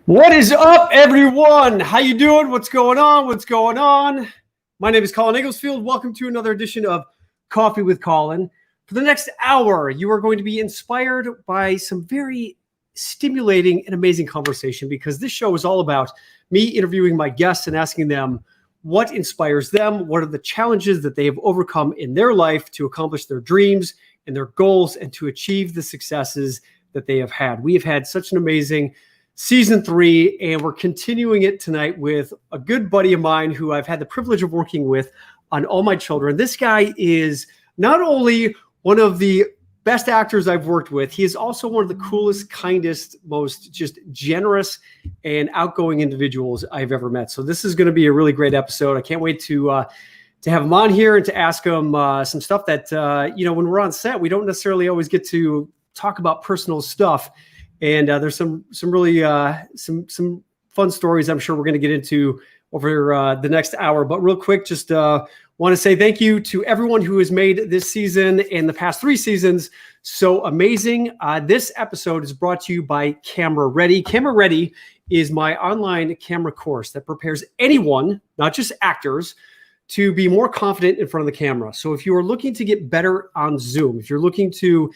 What is up, everyone? How you doing? What's going on? What's going on? My name is Colin Egglesfield. Welcome to another edition of Coffee with Colin. For the next hour, you are going to be inspired by some very stimulating and amazing conversation because this show is all about me interviewing my guests and asking them what inspires them, what are the challenges that they have overcome in their life to accomplish their dreams and their goals and to achieve the successes that they have had. We have had such an amazing Season 3, and we're continuing it tonight with a good buddy of mine who I've had the privilege of working with on All My Children. This guy is not only one of the best actors I've worked with, he is also one of the coolest, kindest, most just generous and outgoing individuals I've ever met. So this is going to be a really great episode. I can't wait to have him on here and to ask him some stuff that, when we're on set, we don't necessarily always get to talk about personal stuff. And there's some really some fun stories I'm sure we're going to get into over the next hour. But real quick, just want to say thank you to everyone who has made this season and the past 3 seasons so amazing. This episode is brought to you by Camera Ready. Camera Ready is my online camera course that prepares anyone, not just actors, to be more confident in front of the camera. So if you are looking to get better on Zoom, if you're looking to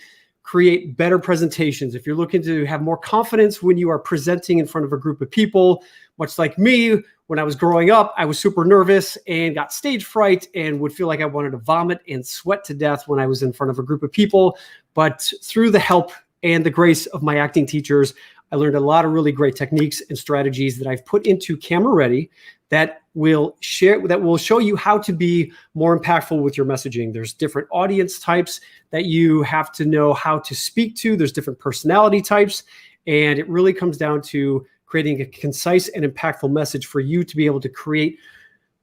create better presentations, if you're looking to have more confidence when you are presenting in front of a group of people, much like me, when I was growing up, I was super nervous and got stage fright and would feel like I wanted to vomit and sweat to death when I was in front of a group of people. But through the help and the grace of my acting teachers, I learned a lot of really great techniques and strategies that I've put into Camera Ready that will show you how to be more impactful with your messaging. There's different audience types that you have to know how to speak to. There's different personality types, and it really comes down to creating a concise and impactful message for you to be able to create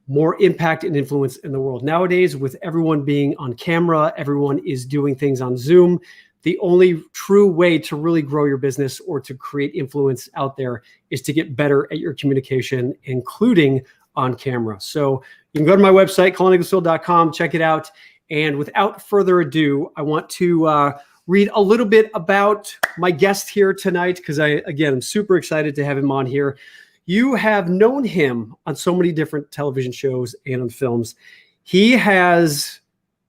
more impact and influence in the world. Nowadays, with everyone being on camera, everyone is doing things on Zoom. The only true way to really grow your business or to create influence out there is to get better at your communication, including on camera. So you can go to my website, colinegglesfield.com, check it out. And without further ado, I want to read a little bit about my guest here tonight because I'm super excited to have him on here. You have known him on so many different television shows and on films. He has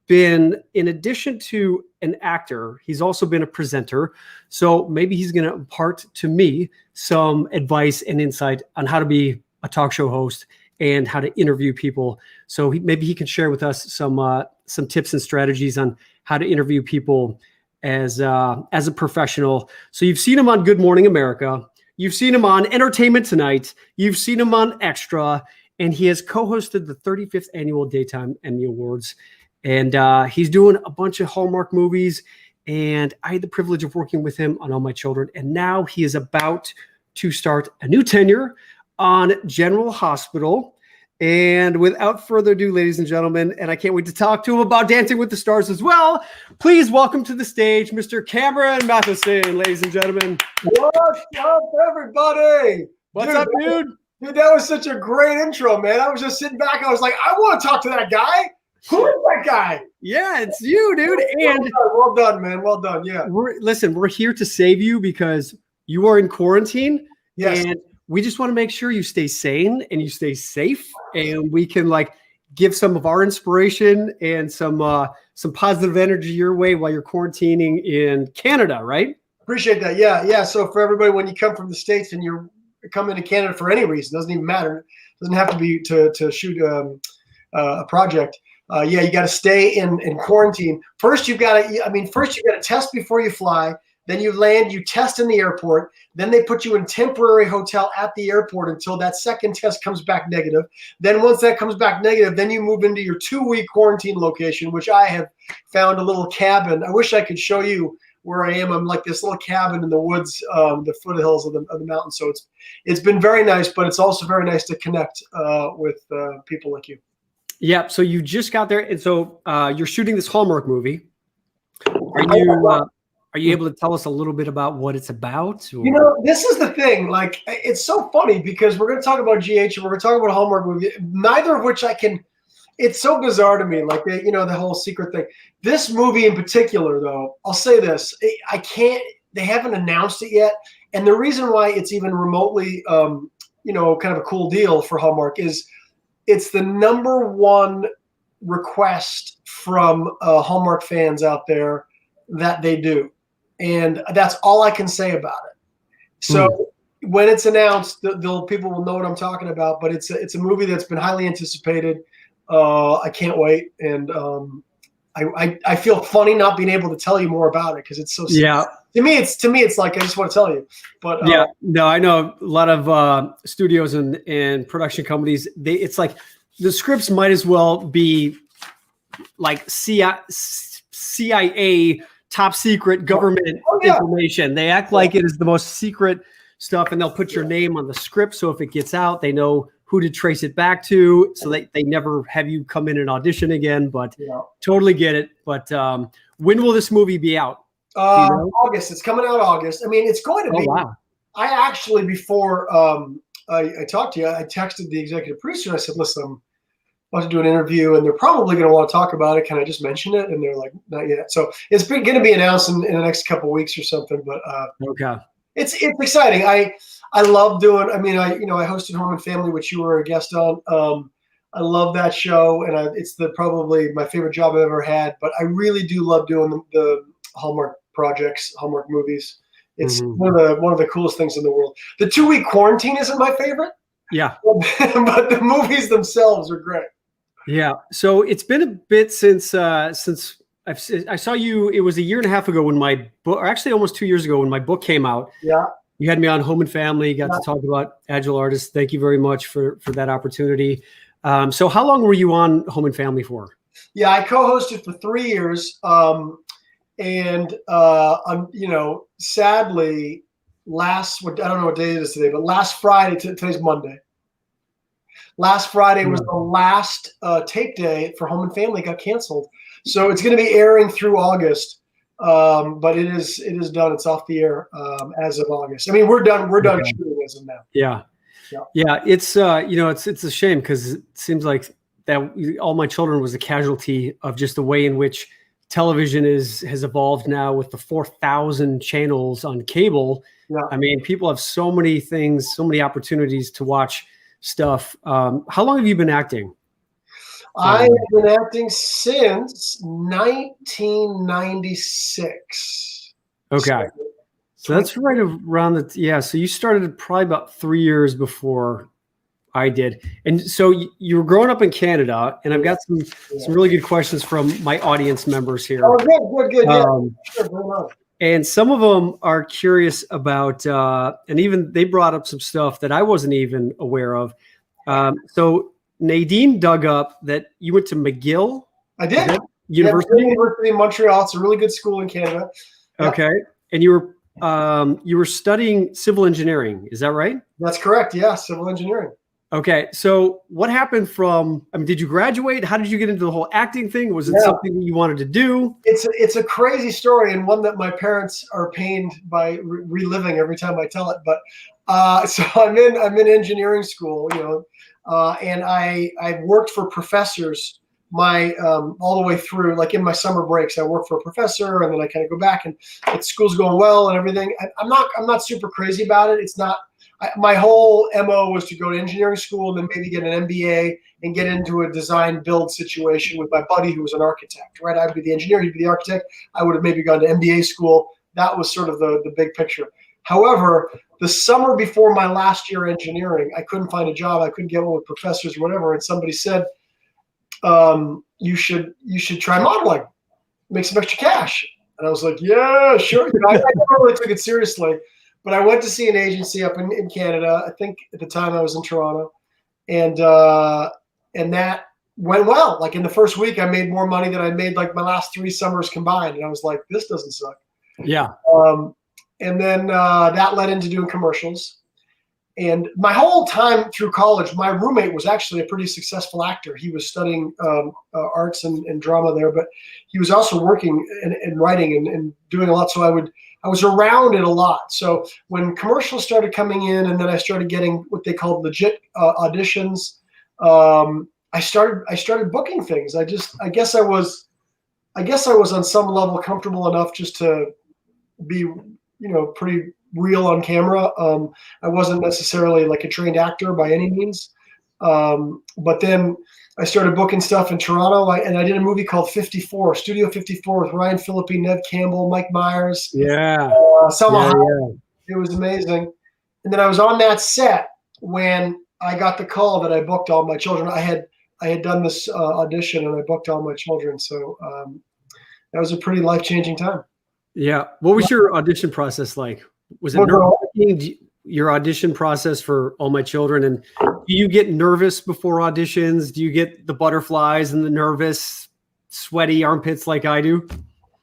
been, in addition to an actor, he's also been a presenter. So maybe he's going to impart to me some advice and insight on how to be a talk show host and how to interview people. So maybe he can share with us some tips and strategies on how to interview people as a professional. So you've seen him on Good Morning America. You've seen him on Entertainment Tonight. You've seen him on Extra. And he has co-hosted the 35th Annual Daytime Emmy Awards. And he's doing a bunch of Hallmark movies. And I had the privilege of working with him on All My Children. And now he is about to start a new tenure on General Hospital. And without further ado, ladies and gentlemen, and I can't wait to talk to him about Dancing with the Stars as well, please welcome to the stage, Mr. Cameron Mathison, ladies and gentlemen. What's up, everybody? What's up, dude? Dude, that was such a great intro, man. I was just sitting back. I was like, I want to talk to that guy. Who is that guy? Yeah, it's you, dude. And well done, man. Well done. Yeah. We're here to save you because you are in quarantine. Yes. And we just want to make sure you stay sane and you stay safe, and we can give some of our inspiration and some positive energy your way while you're quarantining in Canada, right? Appreciate that. Yeah. So for everybody, when you come from the States and you're coming to Canada for any reason, doesn't even matter. It doesn't have to be to shoot a project. You got to stay in quarantine. First, you got to test before you fly. Then you land, you test in the airport. Then they put you in temporary hotel at the airport until that second test comes back negative. Then once that comes back negative, then you move into your 2-week quarantine location, which I have found a little cabin. I wish I could show you where I am. I'm like this little cabin in the woods, the foothills of the mountain. So it's been very nice, but it's also very nice to connect with people like you. Yeah. So you just got there, and so you're shooting this Hallmark movie. Are you able to tell us a little bit about what it's about? Or? This is the thing. It's so funny because we're going to talk about GH and we're going to talk about a Hallmark movie, neither of which I can. It's so bizarre to me, the whole secret thing. This movie in particular, though, I'll say this. I can't. They haven't announced it yet, And the reason why it's even remotely, you know, kind of a cool deal for Hallmark is it's the #1 request from Hallmark fans out there that they do. And that's all I can say about it. So when it's announced, people will know what I'm talking about, but it's a movie that's been highly anticipated. I can't wait. And I feel funny not being able to tell you more about it because it's so yeah. To me, it's like I just want to tell you. But yeah, no, I know a lot of studios and production companies. It's like the scripts might as well be like CIA top secret government information. They act like it is the most secret stuff, and they'll put your name on the script. So if it gets out, they know who to trace it back to. So they never have you come in and audition again. But totally get it. But when will this movie be out? August. It's coming out August. I mean, it's going to be. Wow. I actually, before I talked to you, I texted the executive producer and I said, listen, I'm about to do an interview and they're probably going to want to talk about it. Can I just mention it? And they're like, not yet. So it's going to be announced in the next couple of weeks or something. But okay, it's exciting. I love doing. I mean, I hosted Home and Family, which you were a guest on. I love that show, and it's probably my favorite job I've ever had. But I really do love doing the Hallmark projects, Hallmark movies. It's one of the coolest things in the world. The 2-week quarantine isn't my favorite. Yeah, but the movies themselves are great. Yeah. So it's been a bit since I saw you. It was a year and a half ago when my book, or actually almost 2 years ago when my book came out. Yeah. You had me on Home and Family. Got to talk about Agile Artists. Thank you very much for that opportunity. So how long were you on Home and Family for? Yeah, I co-hosted for 3 years. Sadly, I don't know what day it is today, but last Friday, today's Monday. Last Friday was the last tape day for Home and Family. Got canceled, so it's going to be airing through August. But it is done. It's off the air as of August. I mean, we're done shooting as of now. Yeah. It's it's a shame because it seems like that All My Children was a casualty of just the way in which television has evolved now with the 4,000 channels on cable. Yeah. I mean, people have so many things, so many opportunities to watch stuff. How long have you been acting? I have been acting since 1996. Okay. So that's right around so you started probably about 3 years before I did. And so you were growing up in Canada, and I've got some really good questions from my audience members here. Oh, good. Sure, and some of them are curious about, and even they brought up some stuff that I wasn't even aware of. So Nadine dug up that you went to McGill. I did. University in Montreal. It's a really good school in Canada. Okay. And you were studying civil engineering. Is that right? That's correct. Yeah. Civil engineering. Okay. So what happened did you graduate? How did you get into the whole acting thing? Was it something that you wanted to do? It's a crazy story, and one that my parents are pained by reliving every time I tell it. But so I'm in engineering school, and I've worked for professors all the way through. Like in my summer breaks, I work for a professor, and then I kind of go back, and school's going well and everything. I'm not super crazy about it. It's not. My whole MO was to go to engineering school and then maybe get an MBA and get into a design build situation with my buddy who was an architect, right? I'd be the engineer, he'd be the architect. I would have maybe gone to MBA school. That was sort of the big picture. However, the summer before my last year engineering, I couldn't find a job. I couldn't get one with professors or whatever. And somebody said, you should try modeling, make some extra cash. And I was like, yeah, sure. I never really took it seriously. But I went to see an agency up in Canada. I think at the time I was in Toronto, and that went well. Like in the first week, I made more money than I made like my last 3 summers combined, and I was like, "This doesn't suck." Yeah. And then that led into doing commercials. And my whole time through college, my roommate was actually a pretty successful actor. He was studying arts and drama there, but he was also working and writing and doing a lot. So I was around it a lot. So when commercials started coming in, and then I started getting what they called legit auditions, I started booking things. I guess I was on some level comfortable enough just to be, pretty real on camera. I wasn't necessarily like a trained actor by any means. But then I started booking stuff in Toronto, and I did a movie called 54, Studio 54 with Ryan Phillippe, Neve Campbell, Mike Myers, Selma Hayek. It was amazing. And then I was on that set when I got the call that I booked all my children. I had done this audition and I booked all my children. So that was a pretty life-changing time. Yeah. What was your audition process like? Was it nerve-wracking, your audition process for All My Children? And do you get nervous before auditions? Do you get the butterflies and the nervous, sweaty armpits like I do?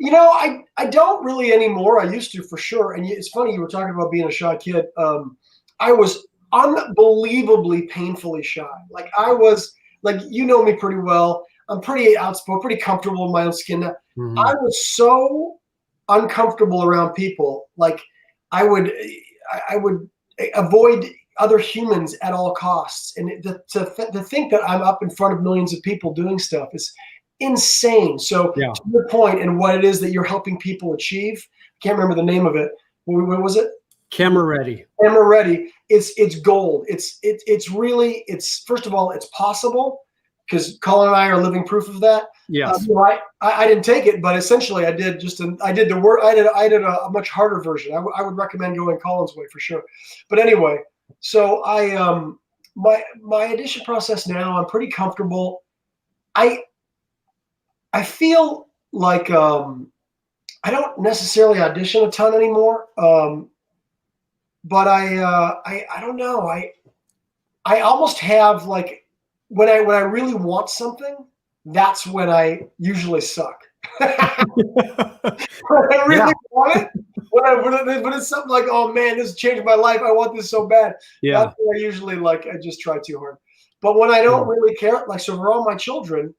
I don't really anymore. I used to, for sure. And it's funny, you were talking about being a shy kid. I was unbelievably painfully shy. Like I was, like, you know me pretty well. I'm pretty outspoken, pretty comfortable in my own skin now. Mm-hmm. I was so uncomfortable around people. Like I would avoid other humans at all costs. And to think that I'm up in front of millions of people doing stuff is insane. So to your point and what it is that you're helping people achieve, I can't remember the name of it. What was it? Camera Ready. Camera Ready. It's gold. It's really, first of all, it's possible, because Colin and I are living proof of that. Yes. I didn't take it, but essentially I did the work. I did a much harder version. I would recommend going Colin's way for sure. But anyway, so my audition process now, I'm pretty comfortable. I feel like I don't necessarily audition a ton anymore. But I don't know. I almost have, like, when I really want something, that's when I usually suck. When I really want it, when it's something like, oh man, this is changing my life, I want this so bad. Yeah. That's when I usually, like, I just try too hard. But when I don't really care, like, so for All My Children,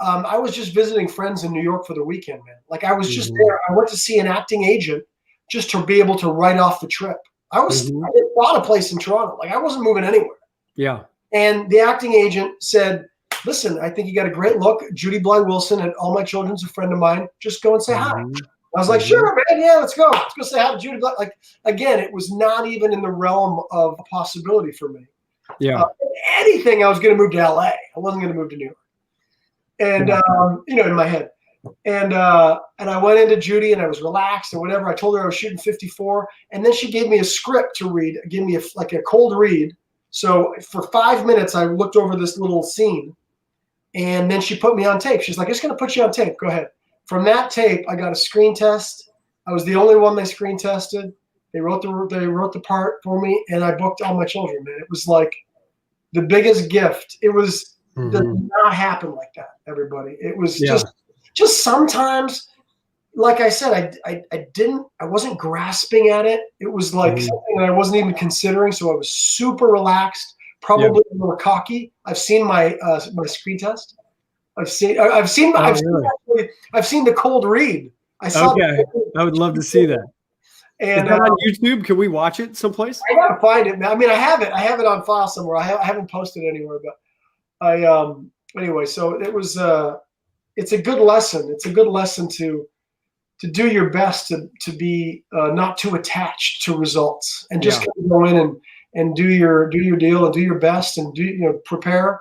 I was just visiting friends in New York for the weekend, man. Like, I was just there. I went to see an acting agent just to be able to write off the trip. I bought a place in Toronto. Like, I wasn't moving anywhere. Yeah. And the acting agent said, listen, I think you got a great look. Judy Bly-Wilson at All My Children's a friend of mine. Just go and say hi. I was like, sure, man. Yeah, let's go. Let's go say hi to Judy Bly. Like, again, it was not even in the realm of possibility for me. Yeah. Anything, I was going to move to LA. I wasn't going to move to New York. And, in my head. And I went into Judy and I was relaxed and whatever. I told her I was shooting 54. And then she gave me a script to read, gave me a cold read. So for 5 minutes, I looked over this little scene, and then she put me on tape. She's like, just going to put you on tape. Go ahead. From that tape, I got a screen test. I was the only one they screen tested. They wrote the part for me, and I booked All My Children, man. It was like the biggest gift. It was does not happen like that, everybody. It was just sometimes, like I said, I wasn't grasping at it. It was like something that I wasn't even considering. So I was super relaxed, probably a little cocky. I've seen my screen test. I've seen the cold read. I saw. Okay. I would love to see that. And is that on YouTube? Can we watch it someplace? I gotta find it. I mean, I have it on file somewhere. I haven't posted it anywhere, but anyway. So it was. It's a good lesson. It's a good lesson to do your best to be not too attached to results, and just go in and do your deal and do your best and prepare,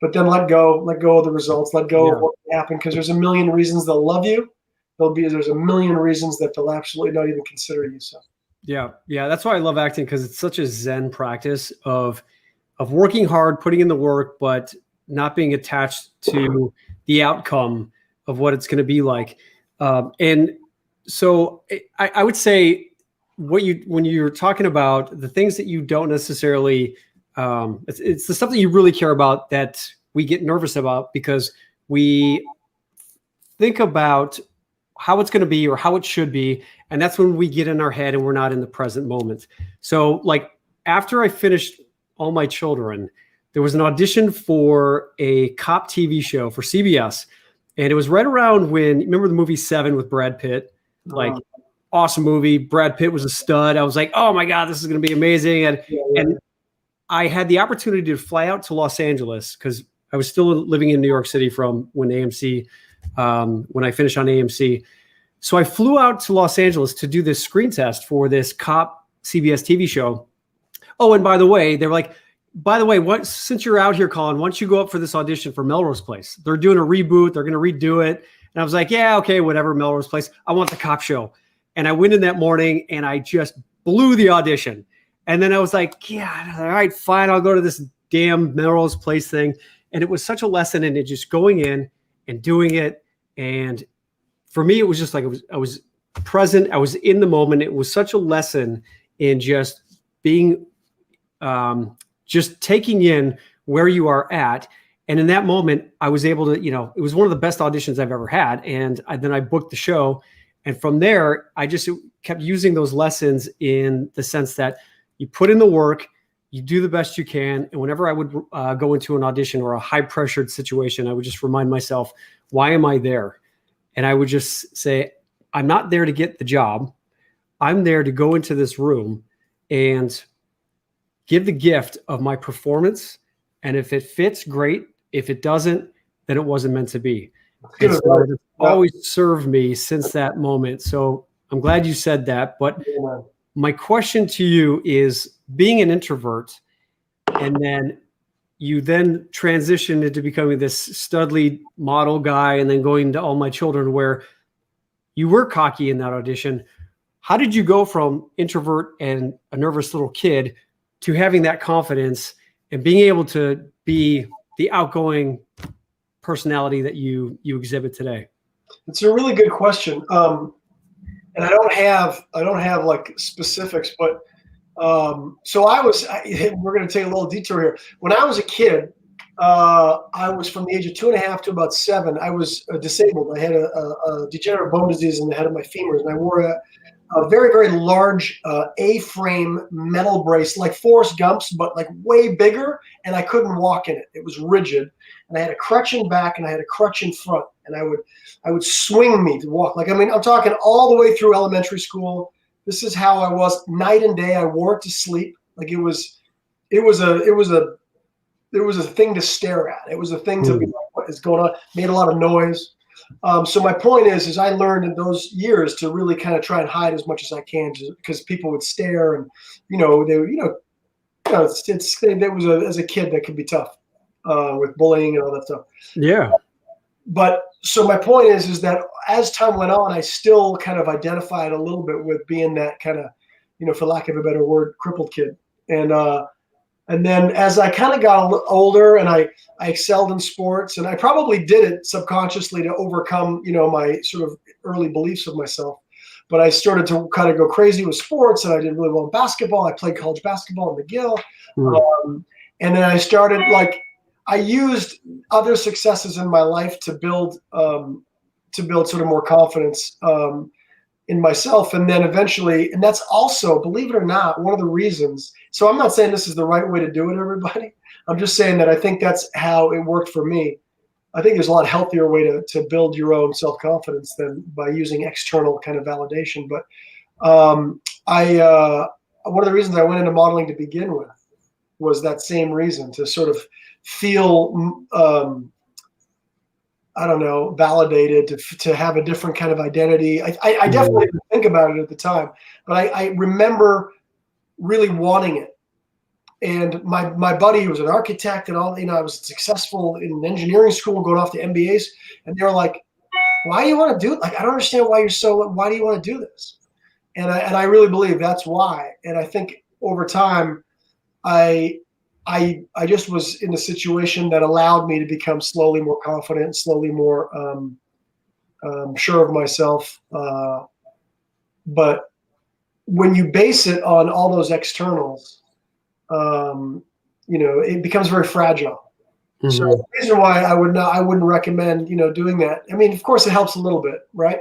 but then let go of the results, let go of what can happen, because there's a million reasons they'll love you. There's a million reasons that they'll absolutely not even consider you. So yeah, that's why I love acting, because it's such a Zen practice of working hard, putting in the work, but not being attached to the outcome of what it's going to be like. And so I would say when you're talking about the things that you don't necessarily, it's the stuff that you really care about that we get nervous about, because we think about how it's going to be or how it should be. And that's when we get in our head and we're not in the present moment. So, like, after I finished All My Children, there was an audition for a cop TV show for CBS. And it was right around when, remember the movie Seven with Brad Pitt? Like, awesome movie. Brad Pitt was a stud. I was like, oh my God, this is going to be amazing. And I had the opportunity to fly out to Los Angeles, because I was still living in New York City from when AMC, when I finished on AMC. So I flew out to Los Angeles to do this screen test for this cop CBS TV show. Oh, and by the way, they were like, by the way, since you're out here, Colin, why don't you go up for this audition for Melrose Place? They're doing a reboot. They're going to redo it. And I was like, yeah, okay, whatever, Melrose Place. I want the cop show. And I went in that morning and I just blew the audition. And then I was like, yeah, all right, fine. I'll go to this damn Melrose Place thing. And it was such a lesson in it, just going in and doing it. And for me, it was just like, I was present. I was in the moment. It was such a lesson in just being, just taking in where you are at. And in that moment, I was able to, it was one of the best auditions I've ever had. And then I booked the show. And from there, I just kept using those lessons in the sense that you put in the work, you do the best you can. And whenever I would go into an audition or a high pressured situation, I would just remind myself, why am I there? And I would just say, I'm not there to get the job. I'm there to go into this room and give the gift of my performance. And if it fits, great. If it doesn't, then it wasn't meant to be. And so it's always served me since that moment. So I'm glad you said that. But my question to you is, being an introvert, and then you then transitioned into becoming this studly model guy, and then going to All My Children, where you were cocky in that audition. How did you go from introvert and a nervous little kid to having that confidence and being able to be the outgoing personality that you exhibit today? It's a really good question. And I don't have like specifics, but so we're going to take a little detour here. When I was a kid, I was from the age of 2.5 to about 7. I was disabled. I had a degenerative bone disease in the head of my femurs, and I wore a very, very large A-frame metal brace, like Forrest Gump's, but like way bigger, and I couldn't walk in it. It was rigid, and I had a crutch in back, and I had a crutch in front, and I would swing me to walk. Like, I mean, I'm talking all the way through elementary school. This is how I was night and day. I wore it to sleep. Like it was a thing to stare at. It was a thing to be like, what is going on? Made a lot of noise. So my point is I learned in those years to really kind of try and hide as much as I can, because people would stare, and as a kid that could be tough with bullying and all that stuff. Yeah. But so my point is that as time went on, I still kind of identified a little bit with being that kind of, for lack of a better word, crippled kid. And then as I kind of got older and I excelled in sports, and I probably did it subconsciously to overcome, my sort of early beliefs of myself. But I started to kind of go crazy with sports, and I did really well in basketball. I played college basketball at McGill. And then I started, I used other successes in my life to build sort of more confidence in myself. And then eventually, and that's also, believe it or not, one of the reasons. So I'm not saying this is the right way to do it, everybody. I'm just saying that I think that's how it worked for me. I think there's a lot healthier way to build your own self-confidence than by using external kind of validation. But one of the reasons I went into modeling to begin with was that same reason, to sort of feel validated, to have a different kind of identity. I definitely didn't think about it at the time, but I remember really wanting it. And my buddy, who was an architect and all, I was successful in engineering school, going off to MBAs, and they were like, why do you want to do it? Like, I don't understand why do you want to do this? And I really believe that's why. And I think over time, I just was in a situation that allowed me to become slowly more confident, slowly more sure of myself. But when you base it on all those externals, it becomes very fragile. Mm-hmm. So the reason why I wouldn't recommend, doing that. I mean, of course it helps a little bit, right?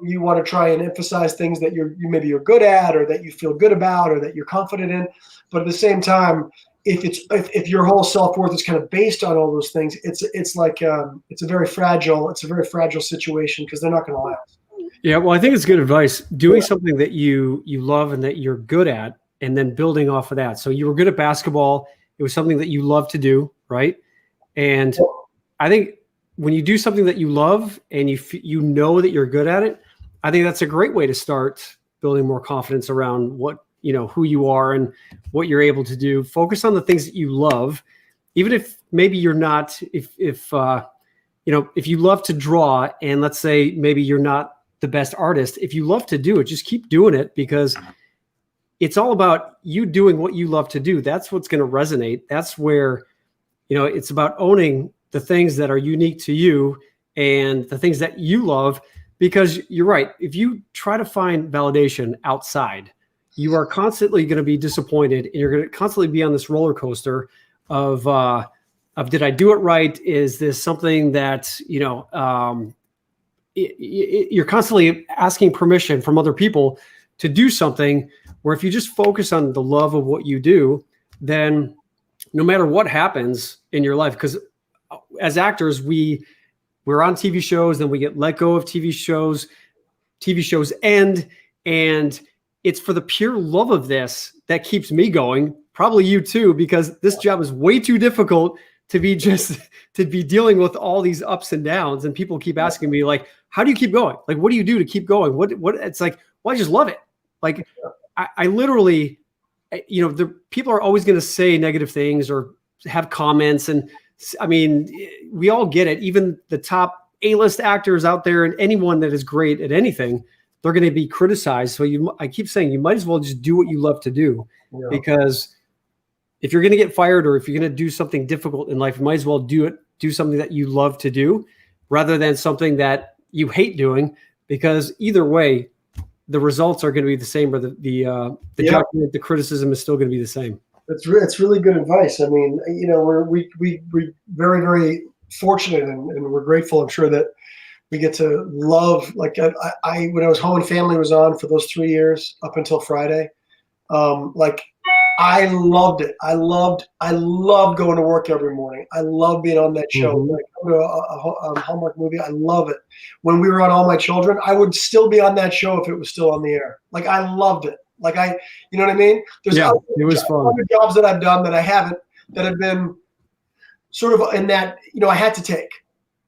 You want to try and emphasize things that maybe you're good at, or that you feel good about, or that you're confident in. But at the same time, if your whole self-worth is kind of based on all those things, it's a very fragile situation, because they're not going to last. Yeah, well, I think it's good advice. Doing something that you love and that you're good at, and then building off of that. So you were good at basketball. It was something that you love to do, right? And I think when you do something that you love and you know that you're good at it, I think that's a great way to start building more confidence around what, who you are and what you're able to do. Focus on the things that you love, even if maybe you're not, if you love to draw and let's say maybe you're not the best artist, if you love to do it, just keep doing it, because it's all about you doing what you love to do. That's what's going to resonate. That's where, it's about owning the things that are unique to you and the things that you love, because you're right. If you try to find validation outside, you are constantly going to be disappointed, and you're going to constantly be on this roller coaster of did I do it right? Is this something that, you're constantly asking permission from other people to do something, where if you just focus on the love of what you do, then no matter what happens in your life, because as actors, we're on TV shows, then we get let go of TV shows end, and it's for the pure love of this that keeps me going, probably you too, because this job is way too difficult to be dealing with all these ups and downs. And people keep asking me, like, how do you keep going? Like, what do you do to keep going? What it's like, well, I just love it. Like, I literally, the people are always going to say negative things or have comments. And I mean, we all get it. Even the top A-list actors out there and anyone that is great at anything, they're going to be criticized. So I keep saying, you might as well just do what you love to do, because if you're going to get fired or if you're going to do something difficult in life, you might as well do something that you love to do rather than something that you hate doing, because either way, the results are going to be the same, or the judgment, the criticism is still going to be the same. It's really good advice. I mean, we're very, very fortunate and we're grateful. I'm sure that we get to love, like I when I was home and family was on for those 3 years up until Friday, I loved it. I loved going to work every morning. I love being on that show. Mm-hmm. When I come to a Hallmark movie, I love it. When we were on All My Children, I would still be on that show if it was still on the air. Like, I loved it. Like, you know what I mean? There's it was fun. other jobs that I've done that I haven't, that have been sort of in that, I had to take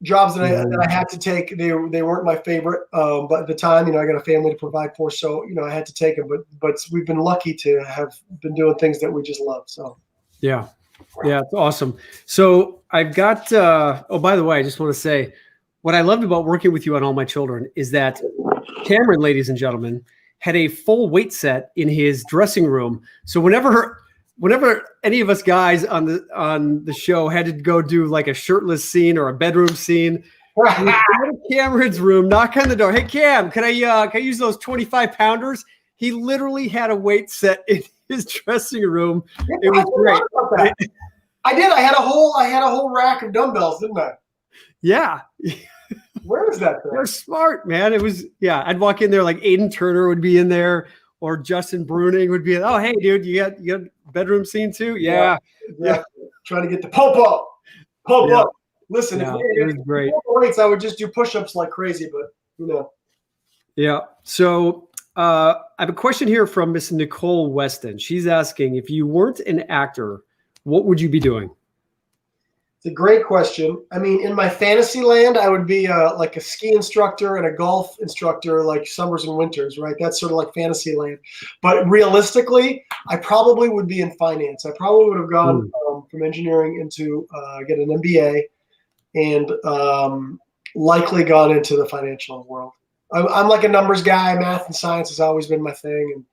jobs that I had to take. They weren't my favorite, but at the time, I got a family to provide for, so I had to take them. But we've been lucky to have been doing things that we just love. So yeah, it's awesome. So I've got. By the way, I just want to say, what I loved about working with you on All My Children is that Cameron, ladies and gentlemen, had a full weight set in his dressing room. So whenever any of us guys on the show had to go do like a shirtless scene or a bedroom scene, we would go to Cameron's room, knock on the door. Hey, Cam, can I use those 25-pounders? He literally had a weight set in his dressing room. It was great. I did. I had a whole rack of dumbbells, didn't I? Yeah. Where is that thing? They're smart, man. It was, I'd walk in there, like Aiden Turner would be in there, or Justin Bruning would be, oh, hey, dude, you got bedroom scene too? Yeah. Trying to get the pump up. Listen, it was great. Weights, I would just do push-ups like crazy, but Yeah. So I have a question here from Miss Nicole Weston. She's asking, if you weren't an actor, what would you be doing? It's a great question. I mean, in my fantasy land, I would be like a ski instructor and a golf instructor, like summers and winters, right? That's sort of like fantasy land. But realistically, I probably would be in finance. I probably would have gone from engineering into get an MBA and likely gone into the financial world. I'm like a numbers guy. Math and science has always been my thing.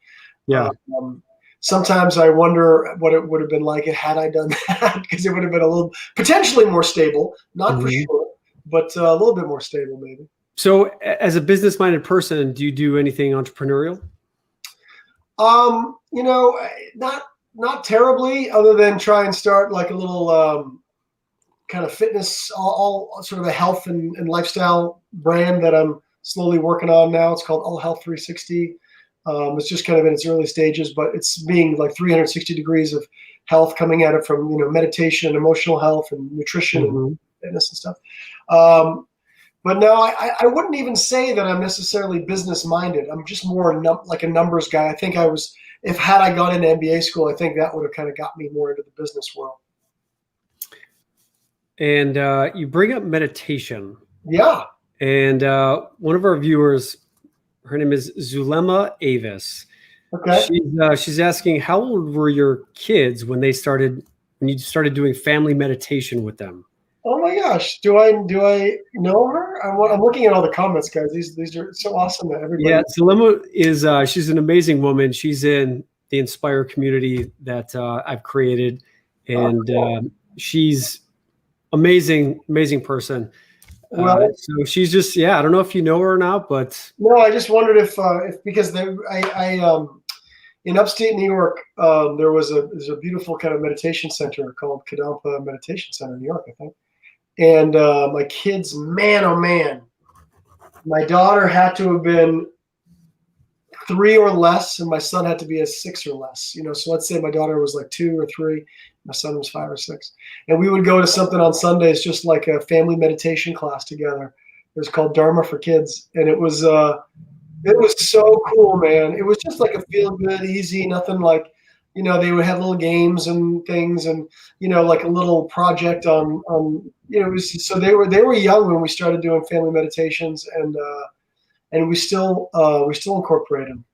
And sometimes I wonder what it would have been like had I done that, because it would have been a little potentially more stable, not for sure, but a little bit more stable maybe. So as a business-minded person, do you do anything entrepreneurial? Not terribly, other than try and start like a little kind of fitness, all sort of a health and lifestyle brand that I'm slowly working on now. It's called All Health 360. It's just kind of in its early stages, but it's being like 360 degrees of health coming at it from, meditation and emotional health and nutrition and fitness and stuff. But no, I wouldn't even say that I'm necessarily business minded. I'm just more like a numbers guy. I think had I gone into MBA school, I think that would have kind of got me more into the business world. and you bring up meditation. Yeah. And one of our viewers, her name is Zulema Avis. Okay. She's asking, how old were your kids when you started doing family meditation with them? Oh my gosh. Do I know her? I'm looking at all the comments, guys. These are so awesome that everybody. Yeah, Zulema is she's an amazing woman. She's in the Inspire community that I've created, and cool. She's amazing person. Well, so she's just, I don't know if you know her or not, but no, I just wondered if because in upstate New York, there's a beautiful kind of meditation center called Kadampa Meditation Center in New York, I think. And my kids, man, oh man, my daughter had to have been 3 or less, and my son had to be a 6 or less. So let's say my daughter was like 2 or 3, my son was 5 or 6, and we would go to something on Sundays, just like a family meditation class together. It was called Dharma for Kids, and it was so cool, man. It was just like a feel good, easy, nothing like, they would have little games and things, and like a little project on it was, so they were young when we started doing family meditations, and we still incorporate them.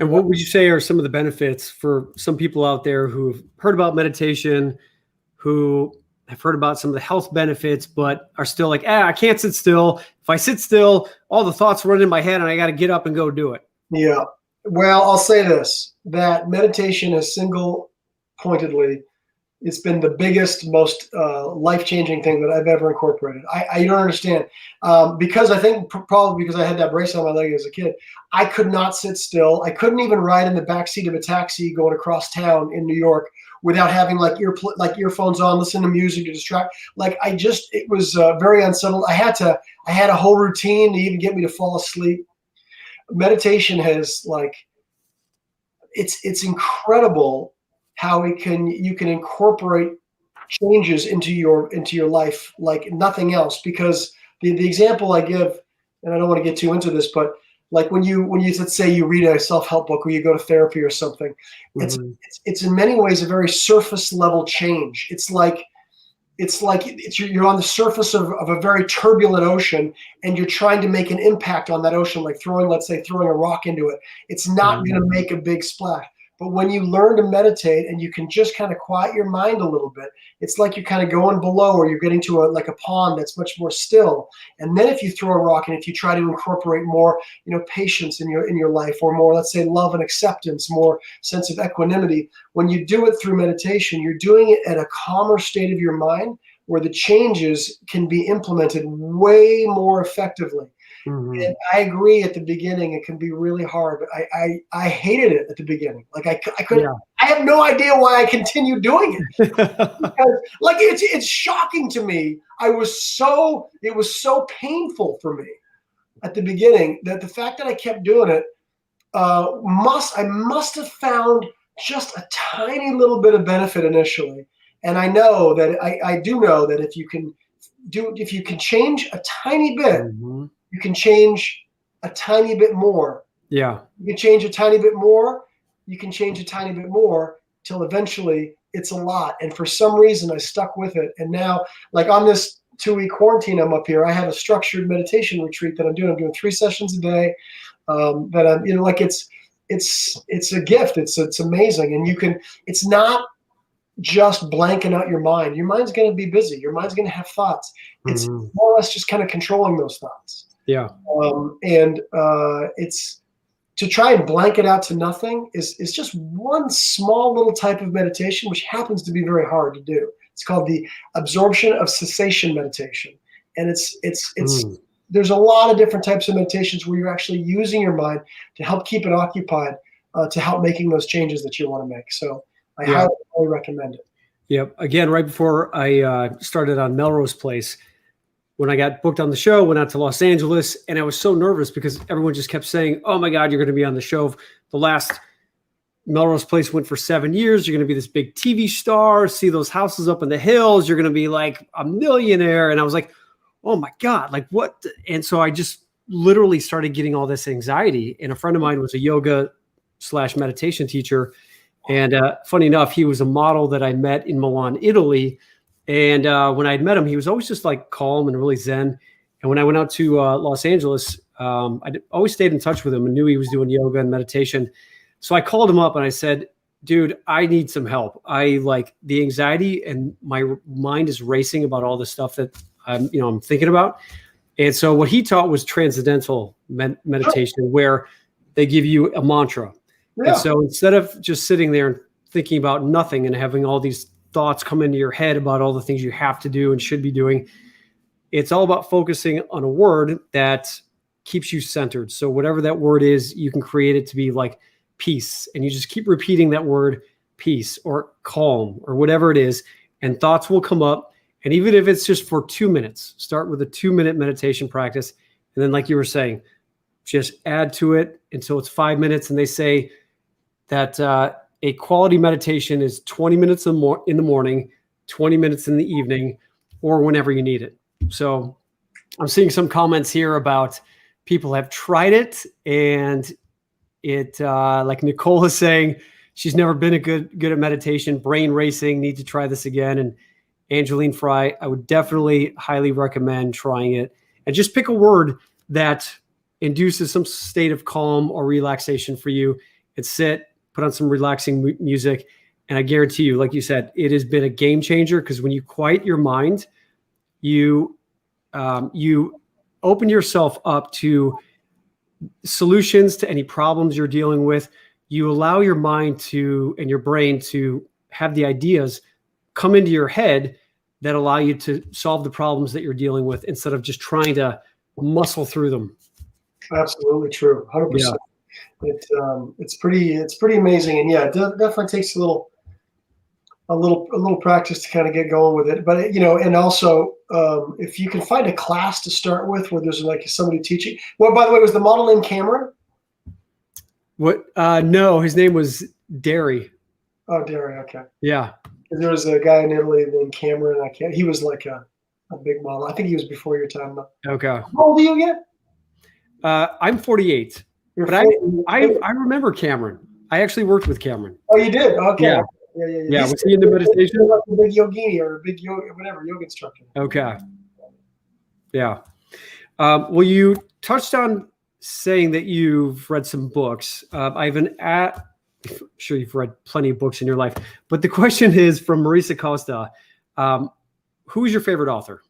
And what would you say are some of the benefits for some people out there who've heard about meditation, who have heard about some of the health benefits, but are still like, I can't sit still. If I sit still, all the thoughts run in my head and I got to get up and go do it. Yeah. Well, I'll say this, that meditation has single-pointedly, it's been the biggest, most life-changing thing that I've ever incorporated. I don't understand. Because I think probably because I had that brace on my leg as a kid, I could not sit still. I couldn't even ride in the backseat of a taxi going across town in New York without having like earphones on, listen to music to distract. It was very unsettled. I had a whole routine to even get me to fall asleep. Meditation has it's incredible how you can incorporate changes into your life like nothing else. Because the example I give, and I don't want to get too into this, but like when you let's say you read a self-help book or you go to therapy or something, it's in many ways a very surface level change. It's like you're on the surface of a very turbulent ocean, and you're trying to make an impact on that ocean, like throwing a rock into it. It's not going to make a big splash. But when you learn to meditate and you can just kind of quiet your mind a little bit, it's like you're kind of going below, or you're getting to a pond that's much more still. And then if you throw a rock, and if you try to incorporate more, patience in your life, or more, let's say, love and acceptance, more sense of equanimity, when you do it through meditation, you're doing it at a calmer state of your mind, where the changes can be implemented way more effectively. And I agree, at the beginning it can be really hard, but I hated it at the beginning. Like I couldn't. Yeah. I have no idea why I continued doing it. Because, it's shocking to me. It was so painful for me at the beginning, that the fact that I kept doing it, I must have found just a tiny little bit of benefit initially. And I know that I do know that if you can change a tiny bit, you can change a tiny bit more. Yeah. You can change a tiny bit more. You can change a tiny bit more till eventually it's a lot. And for some reason I stuck with it. And now, like on this 2-week quarantine I'm up here, I have a structured meditation retreat that I'm doing. I'm doing 3 sessions a day. That I'm, it's a gift. It's amazing. And it's not just blanking out your mind. Your mind's going to be busy. Your mind's going to have thoughts. It's more or less just kind of controlling those thoughts. Yeah. It's to try and blank it out to nothing is just one small little type of meditation, which happens to be very hard to do. It's called the absorption of cessation meditation. And there's a lot of different types of meditations where you're actually using your mind to help keep it occupied, to help making those changes that you want to make. So I highly recommend it. Yep. Again, right before I started on Melrose Place, when I got booked on the show, went out to Los Angeles, and I was so nervous because everyone just kept saying, "Oh my God, you're going to be on the show. The last Melrose Place went for 7 years. You're going to be this big TV star, see those houses up in the hills. You're going to be like a millionaire." And I was like, "Oh my God, like what?" And so I just literally started getting all this anxiety. And a friend of mine was a yoga/meditation teacher. And funny enough, he was a model that I met in Milan, Italy. And when I'd met him, he was always just like calm and really zen. And when I went out to Los Angeles, always stayed in touch with him and knew he was doing yoga and meditation. So I called him up and I said, dude, I need some help. I like the anxiety and my mind is racing about all the stuff that I'm thinking about. And so what he taught was transcendental meditation, where they give you a mantra. Yeah. And so instead of just sitting there and thinking about nothing and having all these thoughts come into your head about all the things you have to do and should be doing, it's all about focusing on a word that keeps you centered. So whatever that word is, you can create it to be like peace. And you just keep repeating that word, peace or calm or whatever it is, and thoughts will come up. And even if it's just for 2 minutes, start with a 2-minute meditation practice. And then like you were saying, just add to it until it's 5 minutes. And they say that a quality meditation is 20 minutes in the morning, 20 minutes in the evening, or whenever you need it. So I'm seeing some comments here about people have tried it, and it like Nicole is saying she's never been good at meditation, brain racing, need to try this again. And Angeline Fry, I would definitely highly recommend trying it, and just pick a word that induces some state of calm or relaxation for you, and sit, put on some relaxing music. And I guarantee you, like you said, it has been a game changer, because when you quiet your mind, you open yourself up to solutions to any problems you're dealing with. You allow your mind and your brain to have the ideas come into your head that allow you to solve the problems that you're dealing with, instead of just trying to muscle through them. Absolutely true. 100%. Yeah. It's pretty amazing. And yeah, it definitely takes a little practice to kind of get going with it. But and also if you can find a class to start with where there's like somebody teaching. Well, by the way, was the model named Cameron? What? No, his name was Derry. Oh, Derry. Okay. Yeah. There was a guy in Italy named Cameron. He was like a big model. I think he was before your time though. Okay. How old are you again? I'm 48. You're but 48. I remember Cameron. I actually worked with Cameron. Oh, you did? Okay. Yeah. Yeah. Was he in the meditation? Like a big yogini or a big yoga instructor. Okay. Yeah. Well, you touched on saying that you've read some books. I'm sure you've read plenty of books in your life, but the question is from Marisa Costa. Who's your favorite author?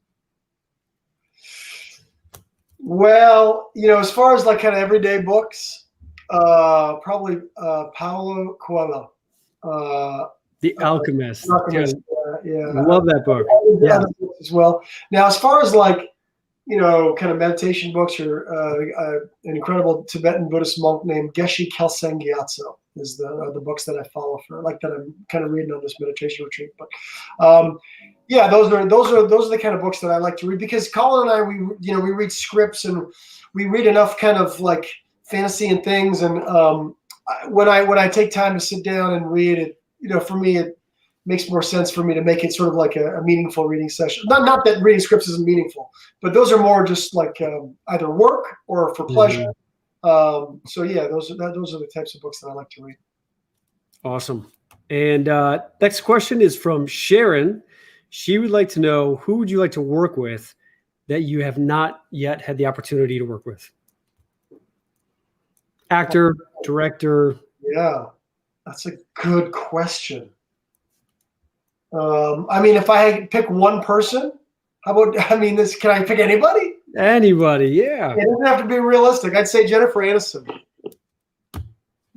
Well, as far as like kind of everyday books, probably Paulo Coelho. The Alchemist. Yeah. I love that book. Yeah. Other books as well. Now, as far as like, kind of meditation books, or an incredible Tibetan Buddhist monk named Geshe Kelsang Gyatso is the books that I follow for, like, that I'm kind of reading on this meditation retreat. But yeah, those are the kind of books that I like to read, because Colin and I, we read scripts and we read enough kind of like fantasy and things. And when I take time to sit down and read it, for me, it makes more sense for me to make it sort of like a meaningful reading session. Not that reading scripts isn't meaningful, but those are more just like either work or for pleasure. So yeah, those are the types of books that I like to read. Awesome. And next question is from Sharon. She would like to know, who would you like to work with that you have not yet had the opportunity to work with? Actor, director. Yeah, that's a good question. I mean, if I pick one person, can I pick anybody? Anybody, yeah. It doesn't have to be realistic. I'd say Jennifer Aniston.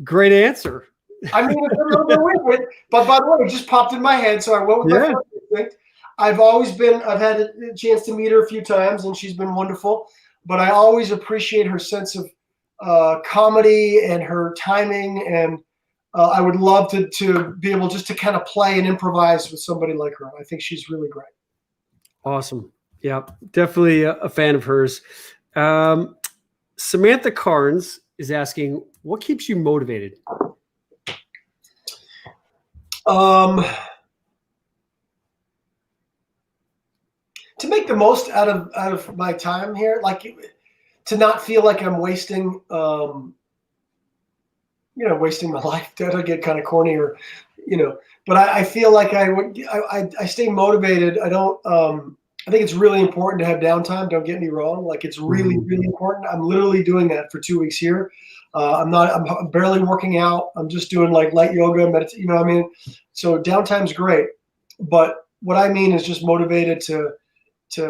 Great answer. I mean, it's a little bit weird, but by the way, it just popped in my head, so I went with my first instinct. I've had a chance to meet her a few times, and she's been wonderful. But I always appreciate her sense of comedy and her timing, and I would love to be able just to kind of play and improvise with somebody like her. I think she's really great. Awesome. Yeah, definitely a fan of hers. Samantha Carnes is asking, what keeps you motivated? To make the most out of my time here, like to not feel like I'm wasting my life. That'll get kind of corny, or but I feel like I stay motivated. I don't, I think it's really important to have downtime. Don't get me wrong. Like it's really, really important. I'm literally doing that for 2 weeks here. I'm barely working out. I'm just doing like light yoga, meditation, you know what I mean? So downtime's great. But what I mean is just motivated to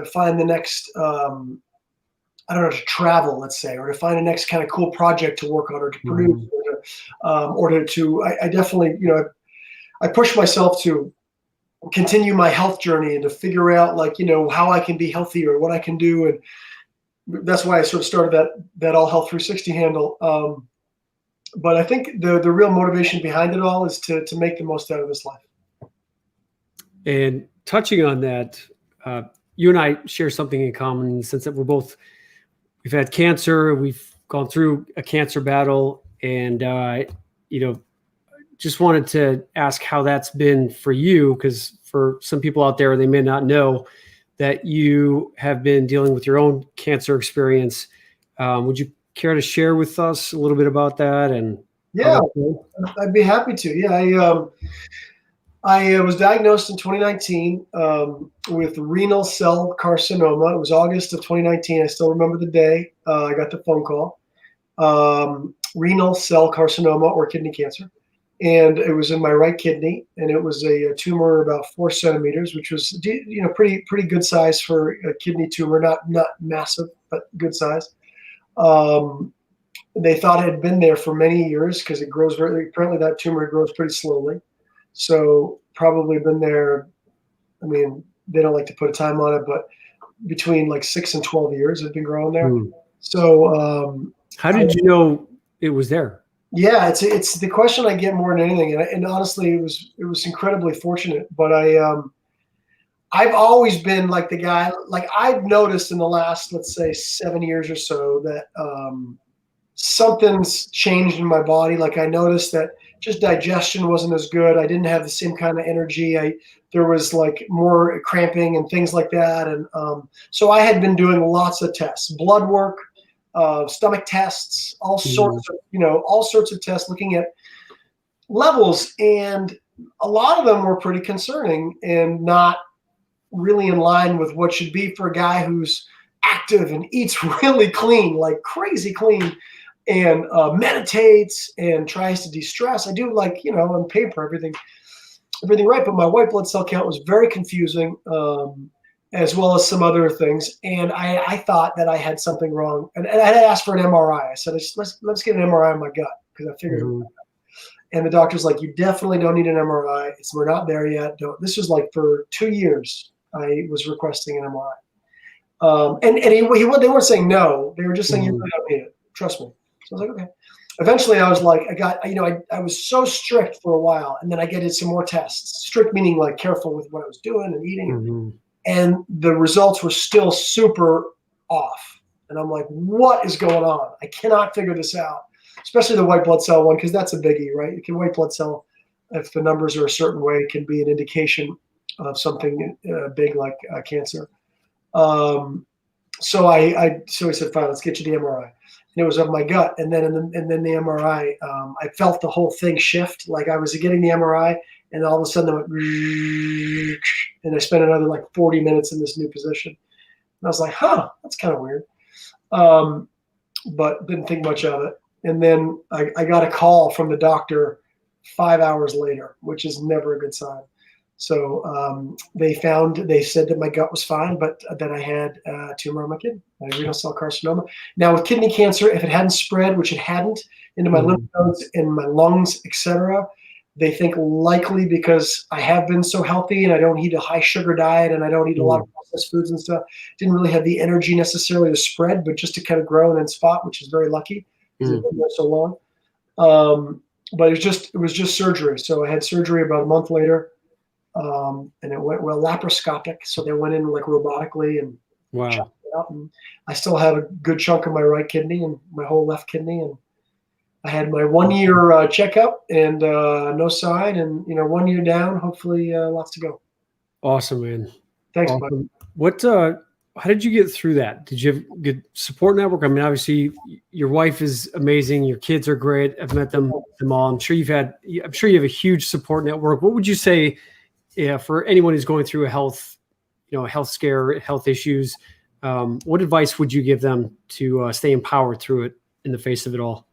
find the next, I don't know, to travel, let's say, or to find the next kind of cool project to work on or to produce I definitely, I push myself to continue my health journey and to figure out like, how I can be healthier, what I can do. And that's why I sort of started that All Health 360 handle. But I think the real motivation behind it all is to make the most out of this life. And touching on that, you and I share something in common in the sense that we've had cancer, we've gone through a cancer battle, and just wanted to ask how that's been for you, because for some people out there, they may not know that you have been dealing with your own cancer experience. Would you care to share with us a little bit about that? And yeah, I'd be happy to. Yeah, I was diagnosed in 2019 with renal cell carcinoma. It was August of 2019. I still remember the day I got the phone call. Renal cell carcinoma, or kidney cancer. And it was in my right kidney, and it was a tumor about 4 centimeters, which was, pretty good size for a kidney tumor, not massive, but good size. They thought it had been there for many years because it grows apparently that tumor grows pretty slowly. So probably been there, I mean, they don't like to put a time on it, but between like 6 and 12 years it's been growing there. So how did you know it was there? Yeah, it's the question I get more than anything, and honestly, it was incredibly fortunate. But I've always been like the guy. Like I've noticed in the last, let's say, 7 years or so that something's changed in my body. Like I noticed that just digestion wasn't as good. I didn't have the same kind of energy. There was like more cramping and things like that, and so I had been doing lots of tests, blood work. Stomach tests, all sorts of tests looking at levels, and a lot of them were pretty concerning and not really in line with what should be for a guy who's active and eats really clean, like crazy clean, and meditates and tries to de-stress. I do, like, on paper everything right, but my white blood cell count was very confusing. As well as some other things. And I thought that I had something wrong. And I had asked for an MRI. I said, let's get an MRI on my gut, because I figured. And the doctor's like, you definitely don't need an MRI. We're not there yet. This was like for 2 years I was requesting an MRI. And they weren't saying no. They were just saying, you really don't need it. Trust me. So I was like, okay. Eventually I was like, I was so strict for a while. And then I get some more tests. Strict meaning like careful with what I was doing and eating. And the results were still super off. And I'm like, what is going on? I cannot figure this out, especially the white blood cell one, because that's a biggie, right? White blood cell, if the numbers are a certain way, can be an indication of something big like cancer. So I said, fine, let's get you the MRI. And it was of my gut. And then the MRI, I felt the whole thing shift. Like I was getting the MRI, and all of a sudden it went, and I spent another like 40 minutes in this new position. And I was like, that's kind of weird. But didn't think much of it. And then I got a call from the doctor 5 hours later, which is never a good sign. So they said that my gut was fine, but that I had a tumor on my kidney, renal cell carcinoma. Now with kidney cancer, if it hadn't spread, which it hadn't, into my lymph nodes and my lungs, etc., they think likely because I have been so healthy and I don't eat a high sugar diet and I don't eat a lot of processed foods and stuff, didn't really have the energy necessarily to spread, but just to kind of grow and then spot, which is very lucky because it's been there so long. But it was just surgery. So I had surgery about a month later, and it went laparoscopic. So they went in like robotically and chopped it out. And I still have a good chunk of my right kidney and my whole left kidney, and I had my 1 year checkup and no sign, and 1 year down. Hopefully, lots to go. Awesome, man. Thanks, awesome. Bud. how did you get through that? Did you have a good support network? I mean, obviously your wife is amazing. Your kids are great. I've met them all. I'm sure you have a huge support network. What would you say, for anyone who's going through a health scare, health issues, what advice would you give them to stay empowered through it in the face of it all?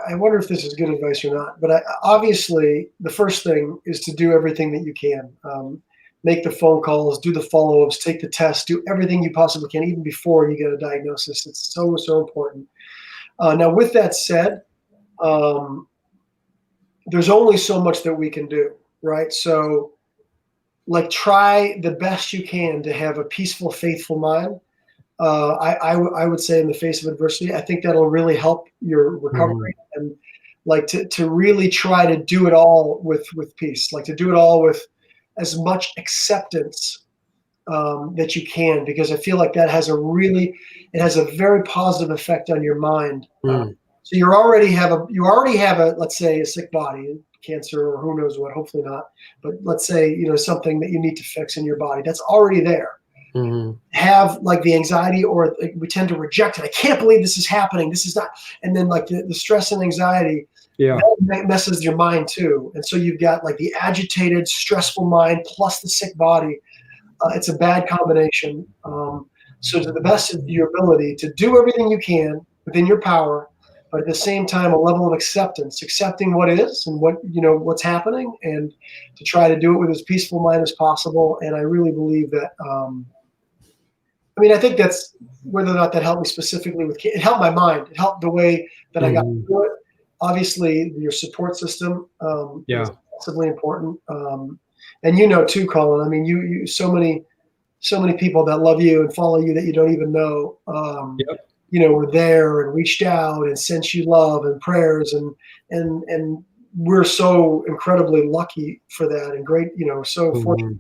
I wonder if this is good advice or not, but obviously the first thing is to do everything that you can. Make the phone calls, do the follow-ups, take the tests, do everything you possibly can, even before you get a diagnosis. It's so, so important. Now, with that said, there's only so much that we can do, right? So, try the best you can to have a peaceful, faithful mind. I would say in the face of adversity, I think that'll really help your recovery, and to really try to do it all with peace, to do it all with as much acceptance that you can, because I feel like that has it has a very positive effect on your mind. So you already have a, let's say, a sick body, cancer or who knows what, hopefully not, but let's say, something that you need to fix in your body that's already there. Have the anxiety, or we tend to reject it. I can't believe this is happening. This is not. And then the stress and anxiety, that messes your mind too. And so you've got the agitated, stressful mind plus the sick body. It's a bad combination. So to the best of your ability to do everything you can within your power, but at the same time, a level of accepting what is and what's happening, and to try to do it with as peaceful mind as possible. And I really believe that, I think that's, whether or not that helped me specifically it helped my mind. It helped the way that I got through it. Obviously, your support system is massively important. And too, Colin, you so many people that love you and follow you that you don't even know, were there and reached out and sent you love and prayers, and we're so incredibly lucky for that, and great, so fortunate.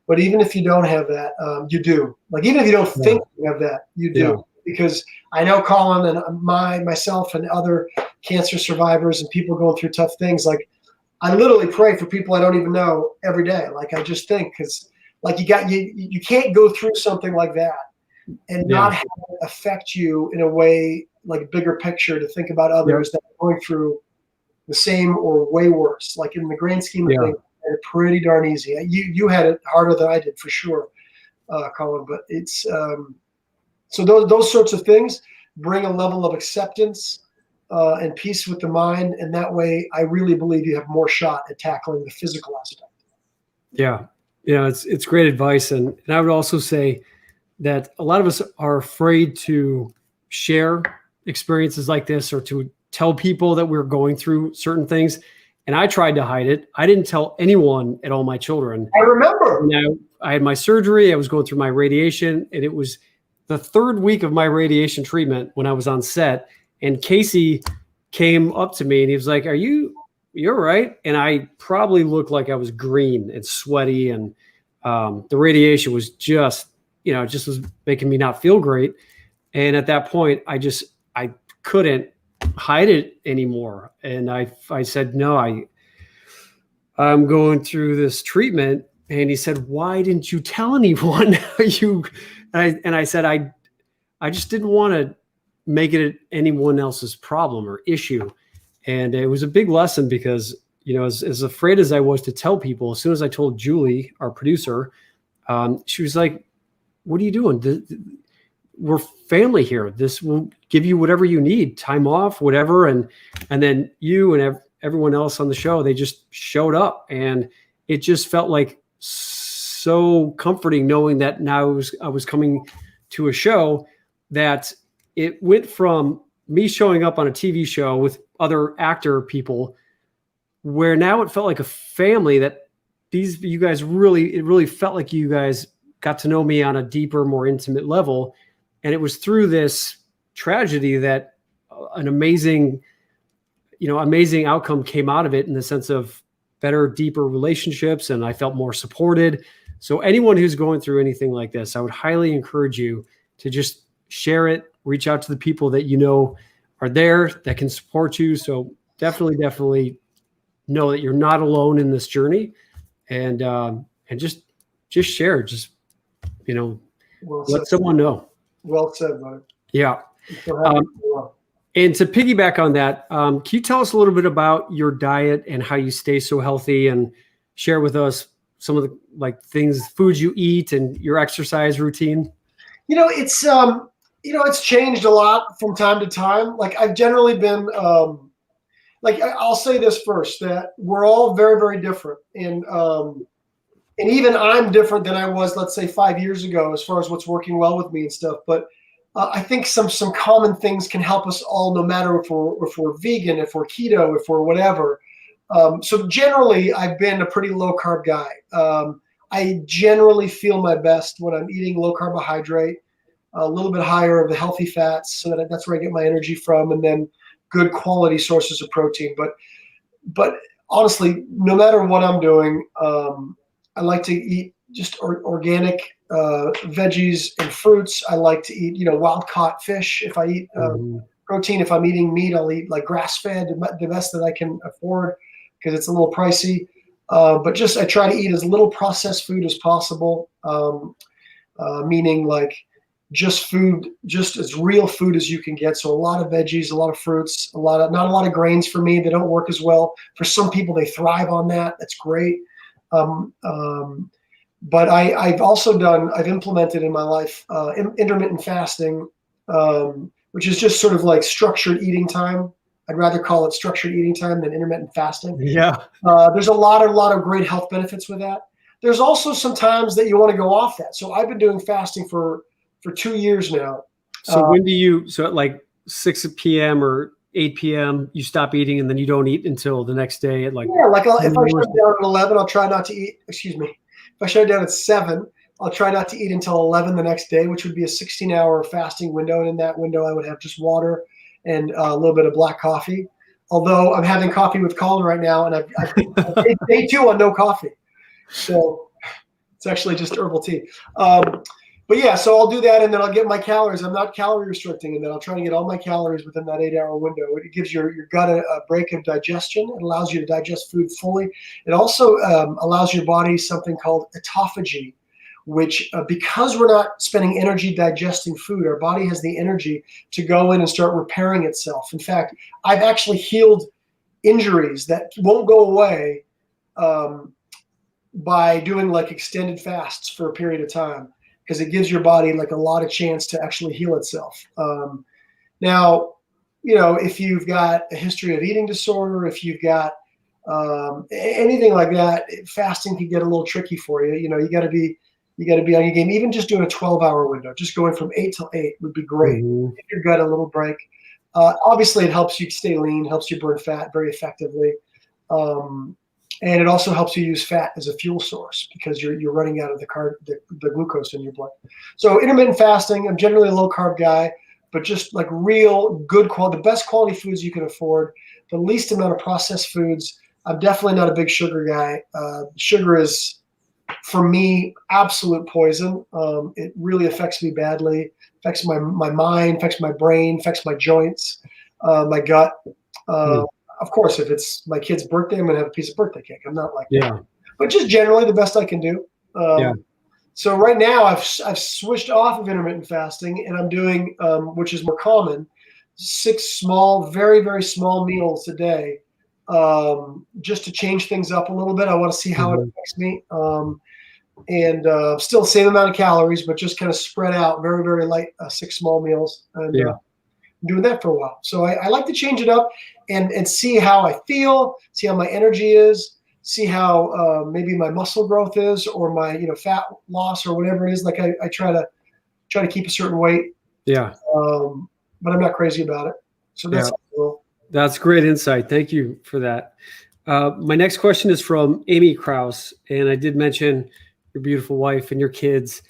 But even if you don't have that, you do. Even if you don't think you have that, you do. Yeah. Because I know Colin and myself and other cancer survivors and people going through tough things. I literally pray for people I don't even know every day. I just think, because you can't go through something like that and not have it affect you in a way, bigger picture, to think about others that are going through the same or way worse. In the grand scheme of things, it's pretty darn easy. You had it harder than I did, for sure, Colin. But it's so those sorts of things bring a level of acceptance and peace with the mind, and that way, I really believe you have more shot at tackling the physical aspect. Yeah, it's great advice, and I would also say that a lot of us are afraid to share experiences like this, or to tell people that we're going through certain things. And I tried to hide it. I didn't tell anyone at all my children. I remember. I had my surgery. I was going through my radiation, and it was the third week of my radiation treatment when I was on set. And Casey came up to me and he was like, you're right. And I probably looked like I was green and sweaty. And the radiation was just was making me not feel great. And at that point, I couldn't hide it anymore. And I said, no, I'm going through this treatment. And he said, why didn't you tell anyone? I said, I just didn't want to make it anyone else's problem or issue. And it was a big lesson, because, as afraid as I was to tell people, as soon as I told Julie, our producer, she was like, what are you doing? We're family here. This will give you whatever you need, time off, whatever. And then you and everyone else on the show, they just showed up, and it just felt like so comforting knowing that now I was coming to a show that it went from me showing up on a TV show with other actor people, where now it felt like a family, that you guys it really felt like you guys got to know me on a deeper, more intimate level. And it was through this tragedy that an amazing outcome came out of it, in the sense of better, deeper relationships. And I felt more supported. So anyone who's going through anything like this, I would highly encourage you to just share it, reach out to the people that are there, that can support you. So definitely know that you're not alone in this journey, and just just share, just, you know, Well let said. someone know. Well said, buddy. Yeah. So happy you are. And to piggyback on that, can you tell us a little bit about your diet and how you stay so healthy, and share with us some of the things, foods you eat, and your exercise routine? It's changed a lot from time to time. Like I've generally been, I'll say this first, that we're all very, very different. And even I'm different than I was, let's say 5 years ago, as far as what's working well with me and stuff. But I think some common things can help us all, no matter if we're vegan, if we're keto, if we're whatever. So generally, I've been a pretty low carb guy. I generally feel my best when I'm eating low carbohydrate, a little bit higher of the healthy fats, so that's where I get my energy from, and then good quality sources of protein. But honestly, no matter what I'm doing, I like to eat just organic veggies and fruits. I like to eat, wild caught fish. If I eat protein, if I'm eating meat, I'll eat like grass fed, the best that I can afford, because it's a little pricey. But just I try to eat as little processed food as possible, meaning like just as real food as you can get. So a lot of veggies, a lot of fruits, not a lot of grains for me. They don't work as well. For some people, they thrive on that. That's great. But I've implemented in my life intermittent fasting, which is just sort of like structured eating time. I'd rather call it structured eating time than intermittent fasting. Yeah. There's a lot of great health benefits with that. There's also some times that you want to go off that. So I've been doing fasting for 2 years now. So when do you, so at like 6 p.m. or 8 p.m. you stop eating, and then you don't eat until the next day at if I shut it down at 11, I'll try not to eat. Excuse me. If I shut it down at 7, I'll try not to eat until 11 the next day, which would be a 16-hour fasting window. And in that window, I would have just water and a little bit of black coffee. Although I'm having coffee with Colin right now, and I've day 2 on no coffee. So it's actually just herbal tea. But yeah, so I'll do that, and then I'll get my calories. I'm not calorie restricting, and then I'll try to get all my calories within that 8-hour window. It gives your gut a break of digestion. It allows you to digest food fully. It also allows your body something called autophagy, which because we're not spending energy digesting food, our body has the energy to go in and start repairing itself. In fact, I've actually healed injuries that won't go away by doing like extended fasts for a period of time, because it gives your body like a lot of chance to actually heal itself. Now, if you've got a history of eating disorder, if you've got anything like that, fasting can get a little tricky for you. You got to be on your game. Even just doing a 12-hour window, just going from 8 till 8 would be great. Mm-hmm. Give your gut a little break. Obviously, it helps you stay lean, helps you burn fat very effectively. And it also helps you use fat as a fuel source, because you're running out of the glucose in your blood. So intermittent fasting, I'm generally a low carb guy, but just like real good quality, the best quality foods you can afford, the least amount of processed foods. I'm definitely not a big sugar guy. Sugar is, for me, absolute poison. It really affects me badly, affects my mind, affects my brain, affects my joints, my gut. Of course, if it's my kid's birthday, I'm going to have a piece of birthday cake. I'm not like that. But just generally the best I can do. So right now I've switched off of intermittent fasting, and I'm doing, which is more common, 6 small, very, very small meals a day, just to change things up a little bit. I want to see how it affects me. And still the same amount of calories, but just kind of spread out, very, very light, 6 small meals. And doing that for a while. So I like to change it up and see how I feel, see how my energy is, see how maybe my muscle growth is, or my fat loss, or whatever it is. Like I try to keep a certain weight. Yeah. But I'm not crazy about it. So that's cool. That's great insight. Thank you for that. My next question is from Amy Krause, and I did mention your beautiful wife and your kids,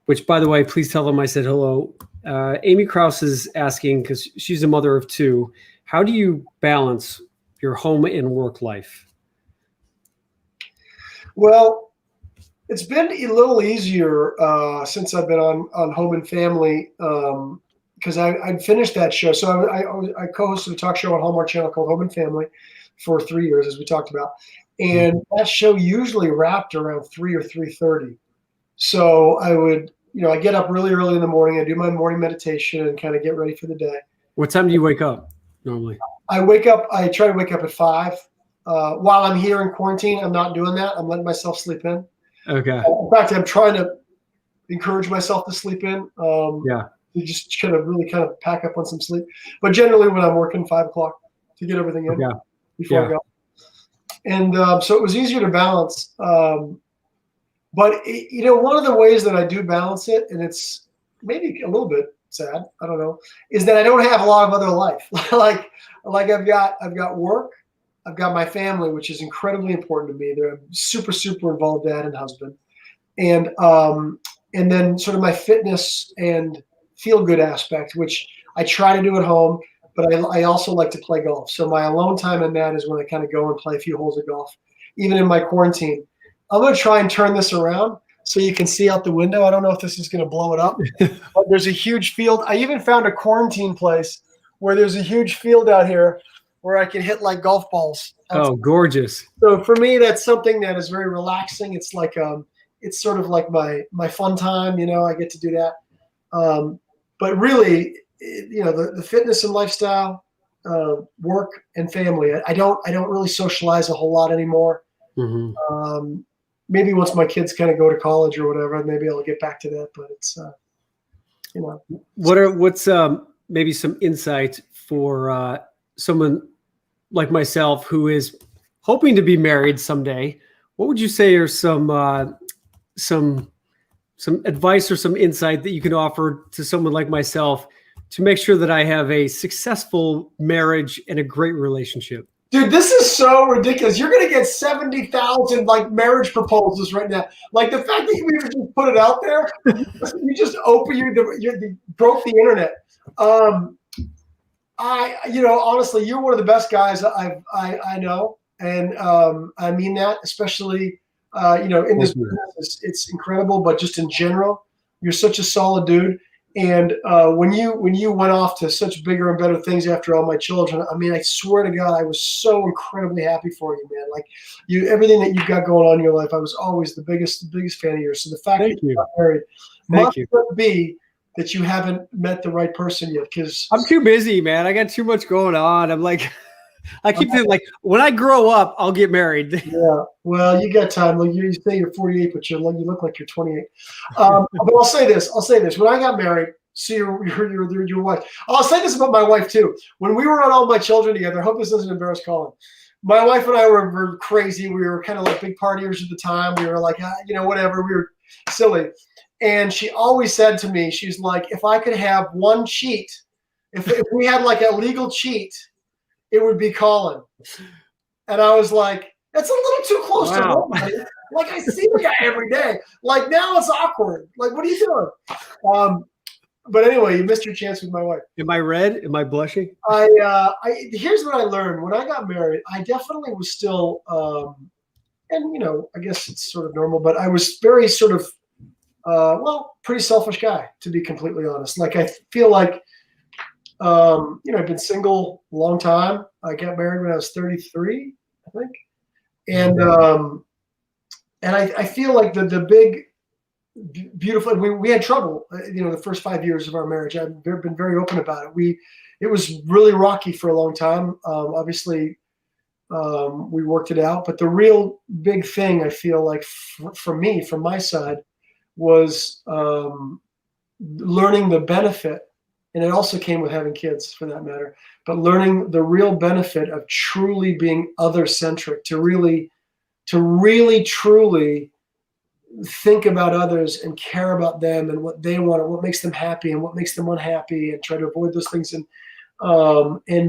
which, by the way, please tell them I said hello. Amy Krause is asking, because she's a mother of 2, how do you balance your home and work life? Well, it's been a little easier since I've been on Home and Family, because I finished that show. So I co-hosted a talk show on Hallmark Channel called Home and Family for 3 years, as we talked about. And that show usually wrapped around 3 or 3:30. So I would, I get up really early in the morning. I do my morning meditation and kind of get ready for the day. What time do you wake up normally? I try to wake up at 5. While I'm here in quarantine, I'm not doing that. I'm letting myself sleep in. Okay. In fact, I'm trying to encourage myself to sleep in. Yeah. You just kind of pack up on some sleep. But generally when I'm working 5 o'clock to get everything in before I go. And so it was easier to balance. But one of the ways that I do balance it, and it's maybe a little bit sad, I don't know, is that I don't have a lot of other life. like I've got work, I've got my family, which is incredibly important to me. They're a super, super involved dad and husband. And then sort of my fitness and feel good aspect, which I try to do at home, but I also like to play golf. So my alone time in that is when I kind of go and play a few holes of golf, even in my quarantine. I'm going to try and turn this around so you can see out the window. I don't know if this is going to blow it up, but there's a huge field. I even found a quarantine place where there's a huge field out here where I can hit like golf balls. Oh, gorgeous. So for me, that's something that is very relaxing. It's like, it's sort of like my fun time, I get to do that. But really, the fitness and lifestyle, work and family, I don't really socialize a whole lot anymore. Mm-hmm. Maybe once my kids kind of go to college or whatever, maybe I'll get back to that. But it's, What's maybe some insight for someone like myself who is hoping to be married someday? What would you say are some advice or some insight that you can offer to someone like myself to make sure that I have a successful marriage and a great relationship? Dude, this is so ridiculous. You're going to get 70,000 like marriage proposals right now. Like the fact that you even just put it out there, you just you broke the internet. Honestly, you're one of the best guys I know, and I mean that, especially in this business, it's incredible. But just in general, you're such a solid dude. And when you went off to such bigger and better things after all my children, I mean, I swear to God, I was so incredibly happy for you, man. Like everything that you've got going on in your life, I was always the biggest fan of yours. So the fact that you got married must be that you haven't met the right person yet. Because I'm too busy, man. I got too much going on. I'm like, I keep thinking like when I grow up, I'll get married. Yeah. Well, you got time. Like you say you're 48, but you look like you're 28. But I'll say this. When I got married, see your wife. I'll say this about my wife too. When we were on All My Children together, I hope this doesn't embarrass Colin. My wife and I were crazy. We were kind of like big partiers at the time. We were like, whatever. We were silly. And she always said to me, she's like, if I could have one cheat, if we had like a legal cheat, it would be Colin. And I was like, that's a little too close to home. Like I see the guy every day. Like now it's awkward. Like, what are you doing? But anyway, you missed your chance with my wife. Am I red? Am I blushing? Here's what I learned. When I got married, I definitely was still, and I guess it's sort of normal, but I was very sort of, pretty selfish guy, to be completely honest. Like I feel like, I've been single a long time. I got married when I was 33, I think. And I feel like the big, beautiful, we had trouble, the first 5 years of our marriage. I've been very open about it. It was really rocky for a long time. Obviously, we worked it out, but the real big thing I feel like for me, from my side, was learning the benefit. And it also came with having kids, for that matter, but learning the real benefit of truly being other-centric, to really, truly think about others and care about them and what they want and what makes them happy and what makes them unhappy, and try to avoid those things. And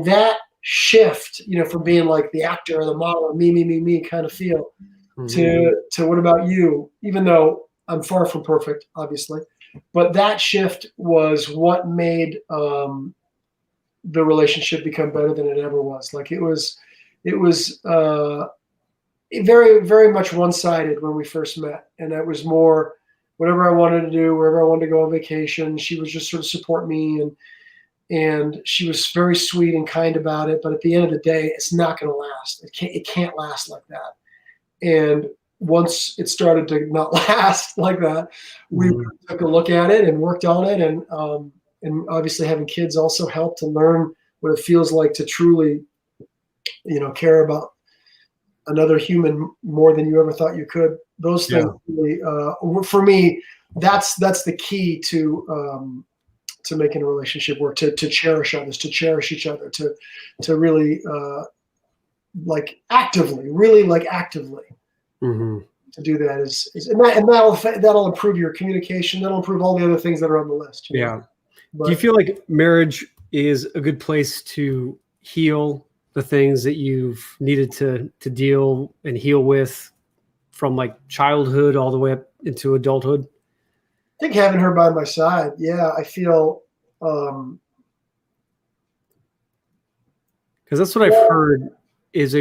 that shift, from being like the actor or the model, me kind of feel, to what about you? Even though I'm far from perfect, obviously. But that shift was what made the relationship become better than it ever was. Like it was very, very much one-sided when we first met, and it was more whatever I wanted to do, wherever I wanted to go on vacation. She was just sort of support me, and she was very sweet and kind about it. But at the end of the day, it's not going to last. It can't last like that. And once it started to not last like that, we took a look at it and worked on it. And obviously having kids also helped to learn what it feels like to truly, care about another human more than you ever thought you could. Those things, really, for me, that's the key to making a relationship work, to cherish others, to cherish each other, to really actively to do that and that'll improve your communication. That'll improve all the other things that are on the list. Yeah. Do you feel like marriage is a good place to heal the things that you've needed to deal and heal with from like childhood all the way up into adulthood? I think having her by my side, I feel because that's what I've heard is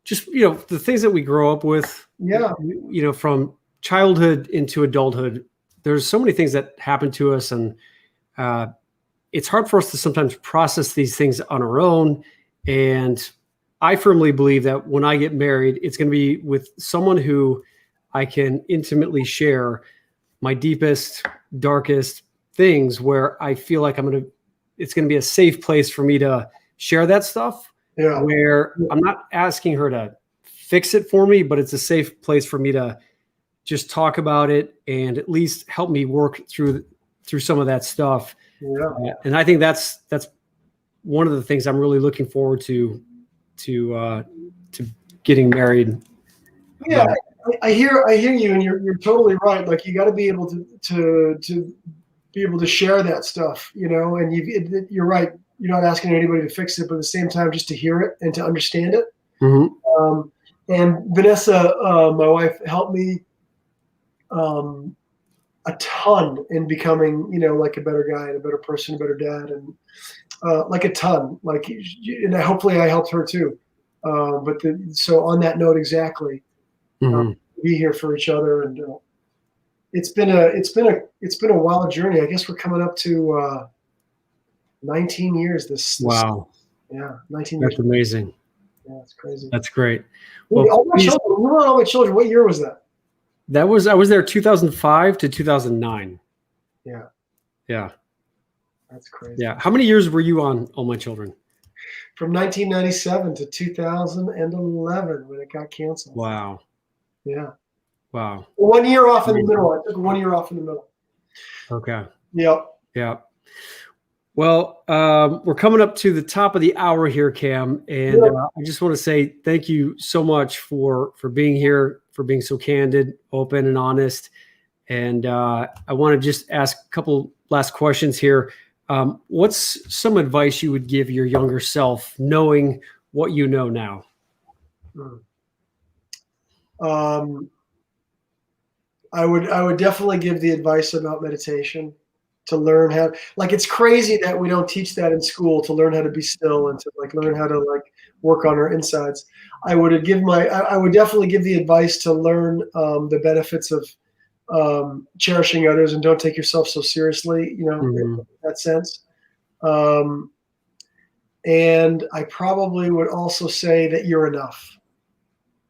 just the things that we grow up with, from childhood into adulthood. There's so many things that happen to us, and it's hard for us to sometimes process these things on our own. And I firmly believe that when I get married, it's going to be with someone who I can intimately share my deepest, darkest things, where I feel like it's going to be a safe place for me to share that stuff. Yeah. Where I'm not asking her to fix it for me, but it's a safe place for me to just talk about it and at least help me work through some of that stuff. Yeah. And I think that's one of the things I'm really looking forward to getting married. Yeah, I hear you, and you're totally right. Like, you got to be able to be able to share that stuff, and you're right. You're not asking anybody to fix it, but at the same time, just to hear it and to understand it. Mm-hmm. And Vanessa, my wife, helped me a ton in becoming, like a better guy and a better person, a better dad, and like a ton. And hopefully I helped her too. So on that note, exactly, be here for each other, and it's been a wild journey. I guess we're coming up to 19 years. Wow. Yeah, 19 years. That's amazing. Yeah, that's crazy. That's great. Well, all my children. What year was that? I was there 2005 to 2009. Yeah. Yeah. That's crazy. Yeah. How many years were you on All My Children? From 1997 to 2011 when it got canceled. Wow. Yeah. Wow. 1 year off in the middle. I took 1 year off in the middle. Okay. Yep. Yeah. Well, we're coming up to the top of the hour here, Cam, and I just want to say thank you so much for being here, for being so candid, open, and honest. And I want to just ask a couple last questions here. What's some advice you would give your younger self, knowing what you know now? I would definitely give the advice about meditation, to learn how, it's crazy that we don't teach that in school, to learn how to be still and to learn how to work on our insides. I would definitely give the advice to learn the benefits of cherishing others and don't take yourself so seriously, in that sense. And I probably would also say that you're enough.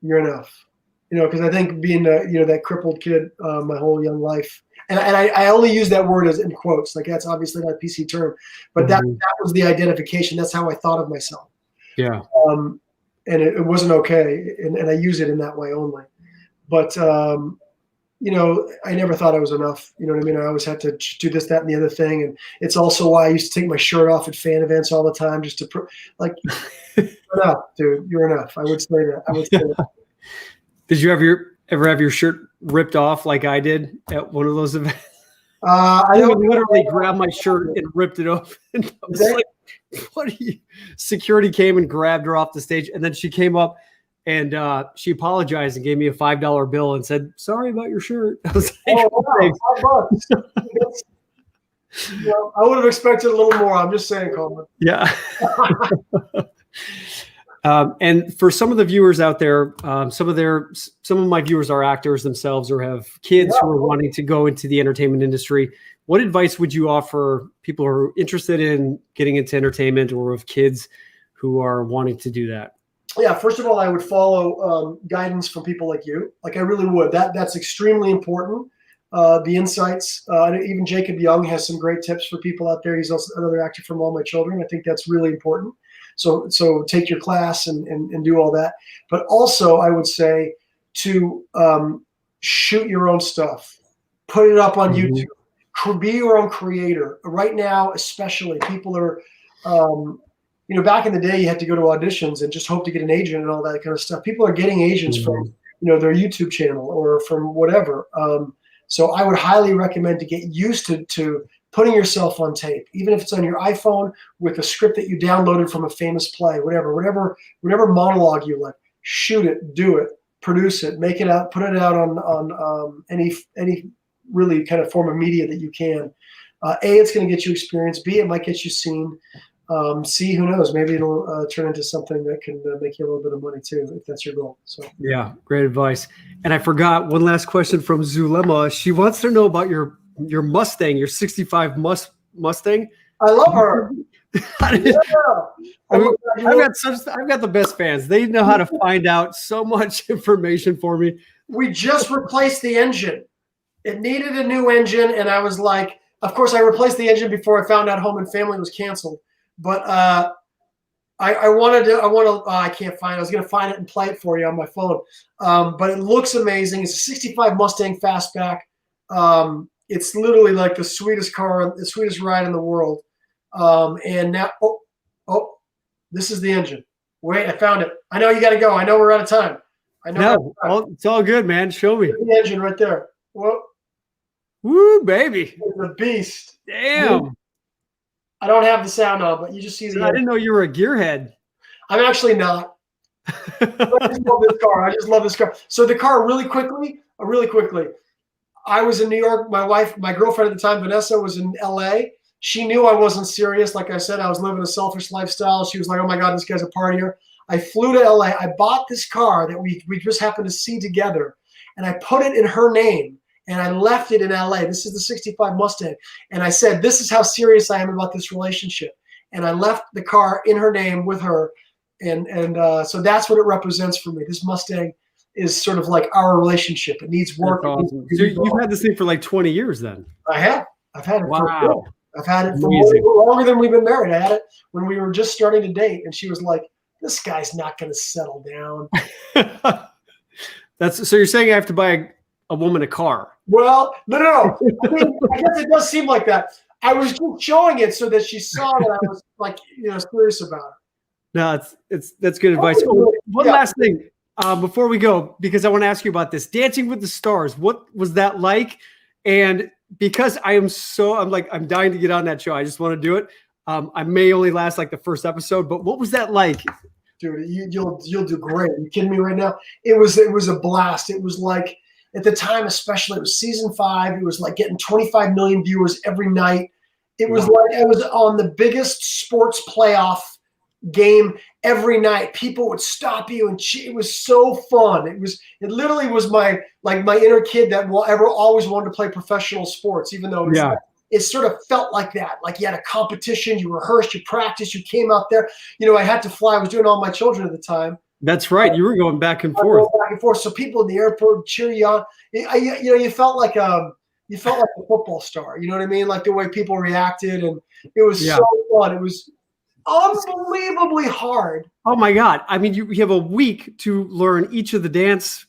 You're enough. Because I think being that crippled kid my whole young life, and I only use that word as in quotes, that's obviously not a PC term, but that was the identification. That's how I thought of myself. Yeah. And it wasn't okay, and I use it in that way only. But I never thought I was enough. You know what I mean? I always had to do this, that, and the other thing, and it's also why I used to take my shirt off at fan events all the time, just to you're enough, dude. You're enough. I would say that. Did you ever have your shirt ripped off like I did at one of those events? I literally grabbed my shirt and ripped it off. And I was like, "What are you?" Security came and grabbed her off the stage, and then she came up and she apologized and gave me a $5 bill and said, "Sorry about your shirt." I was like, wow, $5. I would have expected a little more. I'm just saying, Colin. Yeah. And for some of the viewers out there, some of my viewers are actors themselves or have kids who are wanting to go into the entertainment industry. What advice would you offer people who are interested in getting into entertainment or of kids who are wanting to do that? Yeah, first of all, I would follow guidance from people like you. Like I really would. That's extremely important. The insights. Even Jacob Young has some great tips for people out there. He's also another actor from All My Children. I think that's really important. So take your class and do all that. But also, I would say to shoot your own stuff, put it up on YouTube. Be your own creator. Right now, especially, people are. Back in the day, you had to go to auditions and just hope to get an agent and all that kind of stuff. People are getting agents from, their YouTube channel or from whatever. So I would highly recommend to get used to putting yourself on tape, even if it's on your iPhone with a script that you downloaded from a famous play, whatever monologue you like, shoot it, do it, produce it, make it out, put it out on any really kind of form of media that you can. A, it's going to get you experience. B, it might get you seen. C, who knows? Maybe it'll turn into something that can make you a little bit of money too, if that's your goal. So yeah, great advice. And I forgot one last question from Zulema. She wants to know about your Mustang, your '65 Mustang. I love her. Yeah. I've got the best fans. They know how to find out so much information for me. We just replaced the engine. It needed a new engine, and I was like, of course, I replaced the engine before I found out Home and Family was canceled. But I can't find it. I was going to find it and play it for you on my phone. But it looks amazing. It's a '65 Mustang Fastback. It's literally like the sweetest car, the sweetest ride in the world. And now, this is the engine. Wait, I found it. I know you got to go. I know we're out of time. I know. No, it's all good, man. Show me. The engine right there. Whoa. Woo, baby. It's a beast. Damn. I don't have the sound on, but you just see the. I didn't know you were a gearhead. I'm actually not. I just love this car. I just love this car. So the car, really quickly. I was in New York. My girlfriend at the time, Vanessa, was in LA. She knew I wasn't serious. Like I said, I was living a selfish lifestyle. She was like, "Oh my God, this guy's a partier." I flew to LA. I bought this car that we just happened to see together, and I put it in her name. And I left it in LA. This is the '65 Mustang. And I said, this is how serious I am about this relationship. And I left the car in her name with her. And so that's what it represents for me. This Mustang is sort of like our relationship. It needs work. Awesome. So you've had this thing for like 20 years then? I have. I've had it wow. I've had it for longer than we've been married. I had it when we were just starting to date. And she was like, this guy's not going to settle down. So you're saying I have to buy a woman a car? Well, no. I mean, I guess it does seem like that. I was just showing it so that she saw that I was like, serious about it. No, that's good advice. One last thing before we go, because I want to ask you about this Dancing with the Stars. What was that like? And because I'm dying to get on that show. I just want to do it. I may only last like the first episode, but what was that like? Dude, you'll do great. Are you kidding me right now? It was a blast. It was like, at the time, especially, it was season 5. It was like getting 25 million viewers every night. It was like I was on the biggest sports playoff game every night. People would stop you and it was so fun. It literally was my inner kid that always wanted to play professional sports, even though it sort of felt like that. Like you had a competition, you rehearsed, you practiced, you came out there. I had to fly. I was doing All My Children at the time. That's right. You were going back and forth. So people in the airport would cheer you on. You felt like a football star. You know what I mean? Like the way people reacted, and it was so fun. It was unbelievably hard. Oh my God! I mean, you have a week to learn each of the dance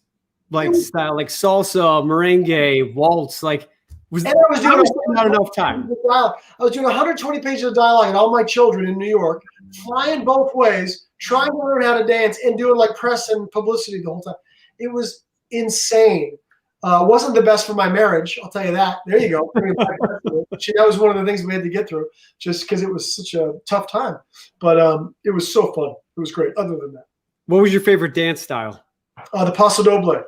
style, like salsa, merengue, waltz. Like was not enough time. I was doing 120 pages of dialogue in All My Children in New York, flying both ways, trying to learn how to dance and doing like press and publicity the whole time. It was insane. Wasn't the best for my marriage, I'll tell you that. There you go. That was one of the things we had to get through just because it was such a tough time. But it was so fun. It was great. Other than that. What was your favorite dance style? The Paso Doble.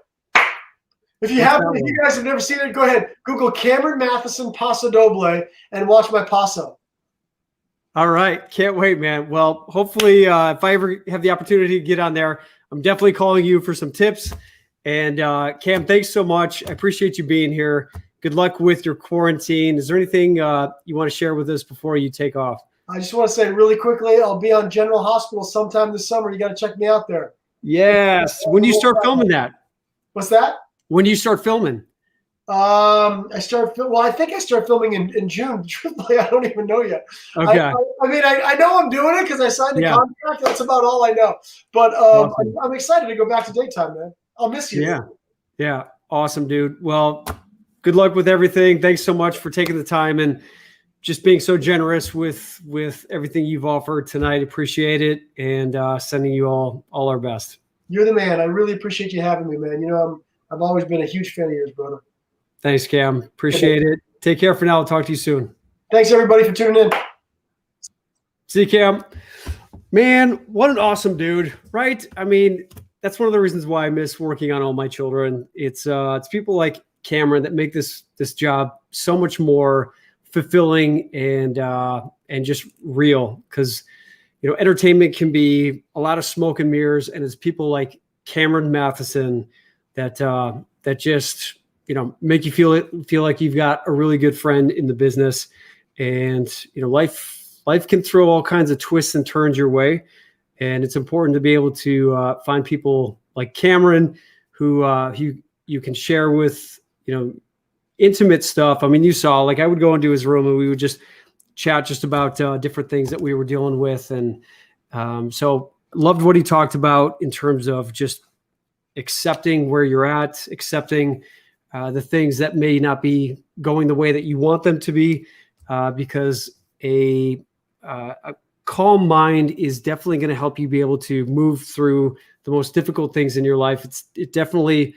If you guys have never seen it, go ahead. Google Cameron Mathison Paso Doble and watch my Paso. All right. Can't wait, man. Well, hopefully if I ever have the opportunity to get on there, I'm definitely calling you for some tips. And Cam, thanks so much. I appreciate you being here. Good luck with your quarantine. Is there anything you want to share with us before you take off? I just want to say really quickly, I'll be on General Hospital sometime this summer. You got to check me out there. Yes. When do you start filming that? What's that? When do you start filming? Well, I think I start filming in June. Truthfully, I don't even know yet. Okay. I mean, I know I'm doing it because I signed the contract. That's about all I know. But Awesome. I'm excited to go back to daytime, man. I'll miss you. Yeah. Yeah. Awesome, dude. Well, good luck with everything. Thanks so much for taking the time and just being so generous with everything you've offered tonight. Appreciate it. And sending you all our best. You're the man. I really appreciate you having me, man. You know, I've always been a huge fan of yours, brother. Thanks, Cam. Appreciate it. Take care for now. I'll talk to you soon. Thanks, everybody, for tuning in. See you, Cam. Man, what an awesome dude, right? I mean, that's one of the reasons why I miss working on all my children. It's people like Cameron that make this job so much more fulfilling and just real. Because entertainment can be a lot of smoke and mirrors, and it's people like Cameron Mathison that just make you feel like you've got a really good friend in the business. And life can throw all kinds of twists and turns your way, and it's important to be able to find people like Cameron who you can share with intimate stuff. I mean, you saw, like, I would go into his room and we would just chat just about different things that we were dealing with, and so loved what he talked about in terms of just accepting where you're at, accepting the things that may not be going the way that you want them to be, because a calm mind is definitely going to help you be able to move through the most difficult things in your life. It definitely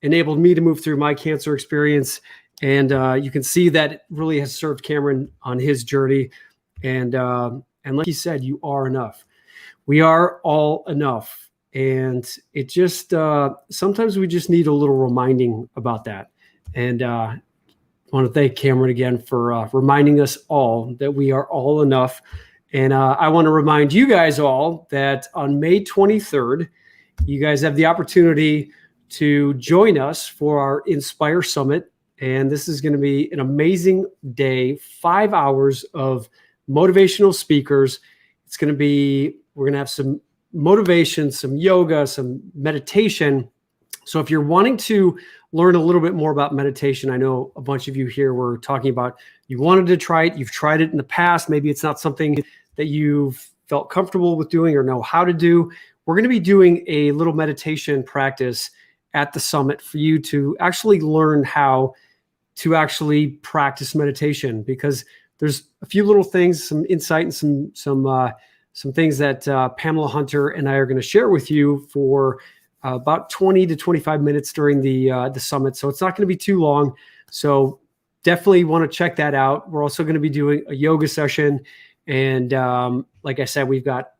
enabled me to move through my cancer experience, and you can see that it really has served Cameron on his journey. And like he said, you are enough. We are all enough. And it just sometimes we just need a little reminding about that. And I want to thank Cameron again for reminding us all that we are all enough. And I want to remind you guys all that on May 23rd, you guys have the opportunity to join us for our Inspire Summit. And this is going to be an amazing day, 5 hours of motivational speakers. We're going to have some motivation, some yoga, some meditation. So if you're wanting to learn a little bit more about meditation, I know a bunch of you here were talking about you wanted to try it, you've tried it in the past, maybe it's not something that you've felt comfortable with doing or know how to do. We're going to be doing a little meditation practice at the summit for you to actually learn how to actually practice meditation, because there's a few little things, some insight and some things that Pamela Hunter and I are going to share with you for about 20 to 25 minutes during the summit. So it's not going to be too long. So definitely want to check that out. We're also going to be doing a yoga session. And like I said, we've got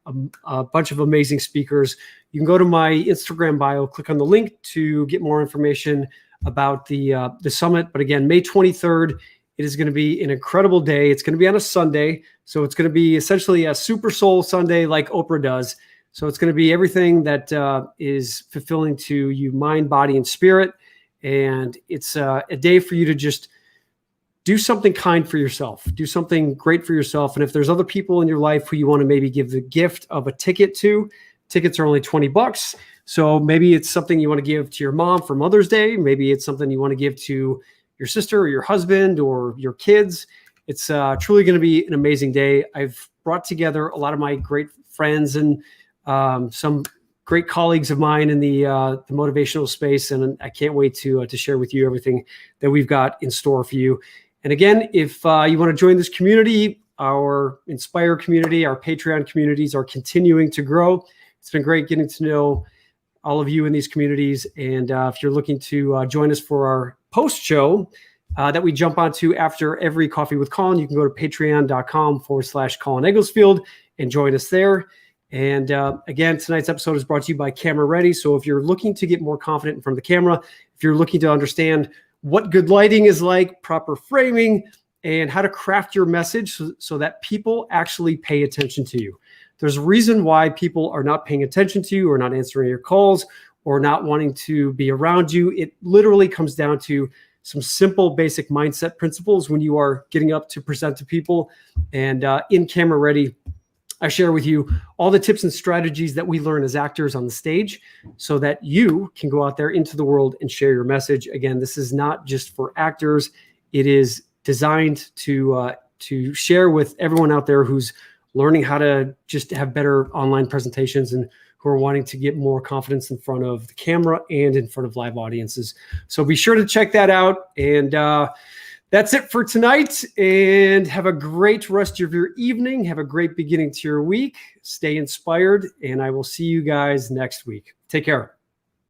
a bunch of amazing speakers. You can go to my Instagram bio, click on the link to get more information about the summit. But again, May 23rd, it is going to be an incredible day. It's going to be on a Sunday. So it's going to be essentially a Super Soul Sunday like Oprah does. So it's going to be everything that is fulfilling to you, mind, body, and spirit. And it's a day for you to just do something kind for yourself. Do something great for yourself. And if there's other people in your life who you want to maybe give the gift of a ticket to, tickets are only $20. So maybe it's something you want to give to your mom for Mother's Day. Maybe it's something you want to give to your sister or your husband or your kids. It's truly going to be an amazing day. I've brought together a lot of my great friends and some great colleagues of mine in the motivational space, and I can't wait to share with you everything that we've got in store for you. And again, if you want to join this community, our Inspire community, our Patreon communities are continuing to grow. It's been great getting to know all of you in these communities. And if you're looking to join us for our post show that we jump onto after every Coffee with Colin, you can go to patreon.com/Colin Egglesfield and join us there. And again, tonight's episode is brought to you by Camera Ready. So if you're looking to get more confident in front of the camera, if you're looking to understand what good lighting is like, proper framing, and how to craft your message so that people actually pay attention to you. There's a reason why people are not paying attention to you or not answering your calls or not wanting to be around you. It literally comes down to some simple basic mindset principles when you are getting up to present to people. And in Camera Ready, I share with you all the tips and strategies that we learn as actors on the stage so that you can go out there into the world and share your message. Again, this is not just for actors. It is designed to share with everyone out there who's learning how to just have better online presentations and who are wanting to get more confidence in front of the camera and in front of live audiences. So be sure to check that out. And that's it for tonight. And have a great rest of your evening. Have a great beginning to your week. Stay inspired. And I will see you guys next week. Take care.